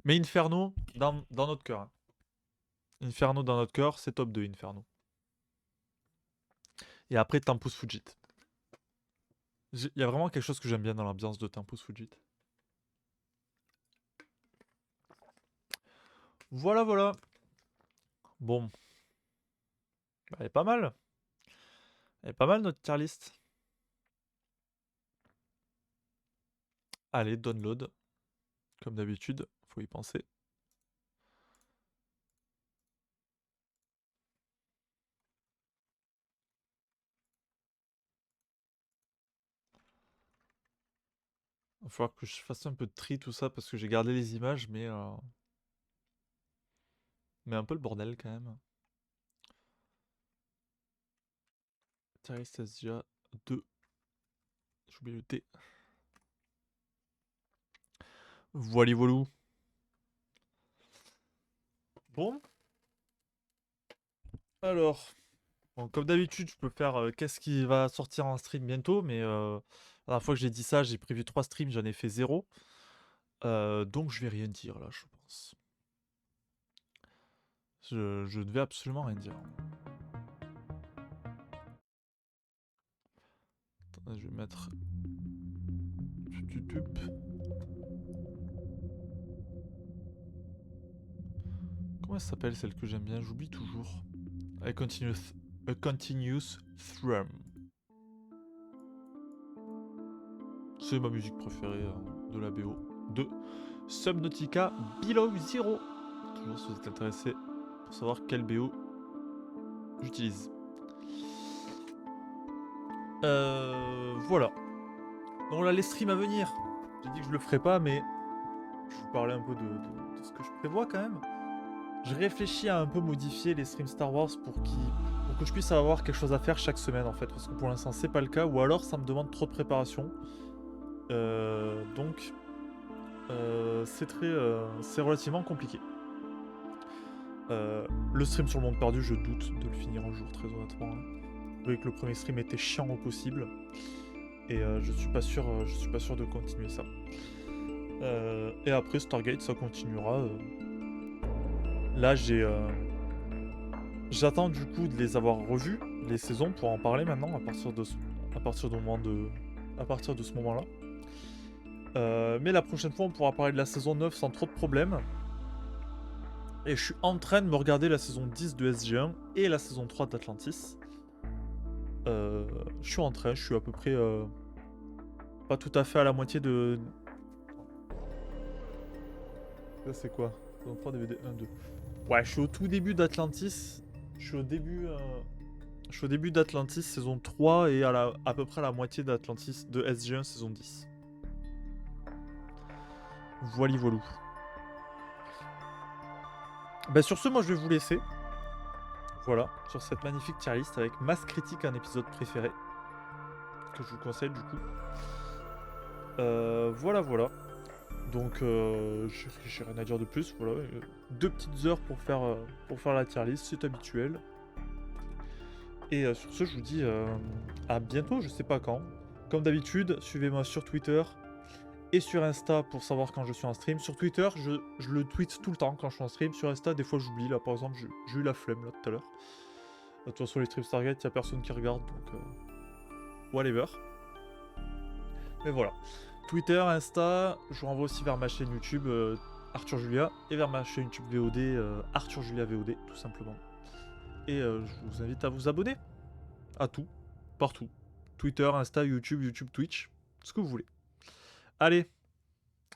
Mais Inferno, dans notre cœur, hein. Inferno dans notre cœur, c'est top 2 Inferno. Et après Tempus Fugit. Il y a vraiment quelque chose que j'aime bien dans l'ambiance de Tempus Fugit. Voilà, voilà. Bon, bah, elle est pas mal. Elle est pas mal notre tier list. Allez, download. Comme d'habitude, faut y penser. va falloir que je fasse un peu de tri, tout ça, parce que j'ai gardé les images, mais un peu le bordel quand même. Thierry Stasia 2. J'ai oublié le T. Voilà, voilou. Bon. Alors, bon, comme d'habitude, je peux faire qu'est-ce qui va sortir en stream bientôt, mais la dernière fois que j'ai dit ça, j'ai prévu 3 streams, j'en ai fait 0. Donc je vais rien dire là, je pense. Je ne vais absolument rien dire. Attends, je vais mettre... Comment elle s'appelle celle que j'aime bien? J'oublie toujours. A continuous thrum. C'est ma musique préférée de la BO de Subnautica Below Zero. Toujours si vous êtes intéressé pour savoir quelle BO j'utilise. Voilà. Donc là, les streams à venir. J'ai dit que je le ferais pas, mais je vous parlais un peu de ce que je prévois quand même. Je réfléchis à un peu modifier les streams Star Wars pour que je puisse avoir quelque chose à faire chaque semaine en fait. Parce que pour l'instant, c'est pas le cas. Ou alors, ça me demande trop de préparation. Donc, c'est relativement compliqué. Le stream sur le monde perdu, je doute de le finir un jour, très honnêtement. Vous voyez que le premier stream était chiant au possible. Et je suis pas sûr de continuer ça. Et après Stargate, ça continuera. Là, j'attends du coup de les avoir revus, les saisons, pour en parler maintenant, à partir de ce moment-là. Mais la prochaine fois, on pourra parler de la saison 9 sans trop de problèmes. Et je suis en train de me regarder la saison 10 de SG1 et la saison 3 d'Atlantis. Je suis à peu près... pas tout à fait à la moitié de... Ça c'est quoi? Saison 3 DVD 1, 2. Ouais, je suis au tout début d'Atlantis. Je suis au début d'Atlantis saison 3 et à peu près à la moitié d'Atlantis de SG1 saison 10. Voilà, voilou. Bah sur ce, moi je vais vous laisser. Voilà, sur cette magnifique tier list avec masse critique, un épisode préféré. Que je vous conseille du coup. Voilà. Donc j'ai rien à dire de plus. Voilà, 2 petites heures pour faire la tier list, c'est habituel. Et sur ce, je vous dis à bientôt, je sais pas quand. Comme d'habitude, suivez-moi sur Twitter et sur Insta pour savoir quand je suis en stream. Sur Twitter, je le tweet tout le temps quand je suis en stream. Sur Insta, des fois j'oublie. Là, par exemple, j'ai eu la flemme là tout à l'heure. De toute façon, les streams Stargate, il n'y a personne qui regarde, donc whatever. Mais voilà. Twitter, Insta, je vous renvoie aussi vers ma chaîne YouTube Arthur Julia et vers ma chaîne YouTube VOD Arthur Julia VOD, tout simplement. Et je vous invite à vous abonner à tout, partout. Twitter, Insta, YouTube, Twitch, ce que vous voulez. Allez,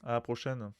à la prochaine.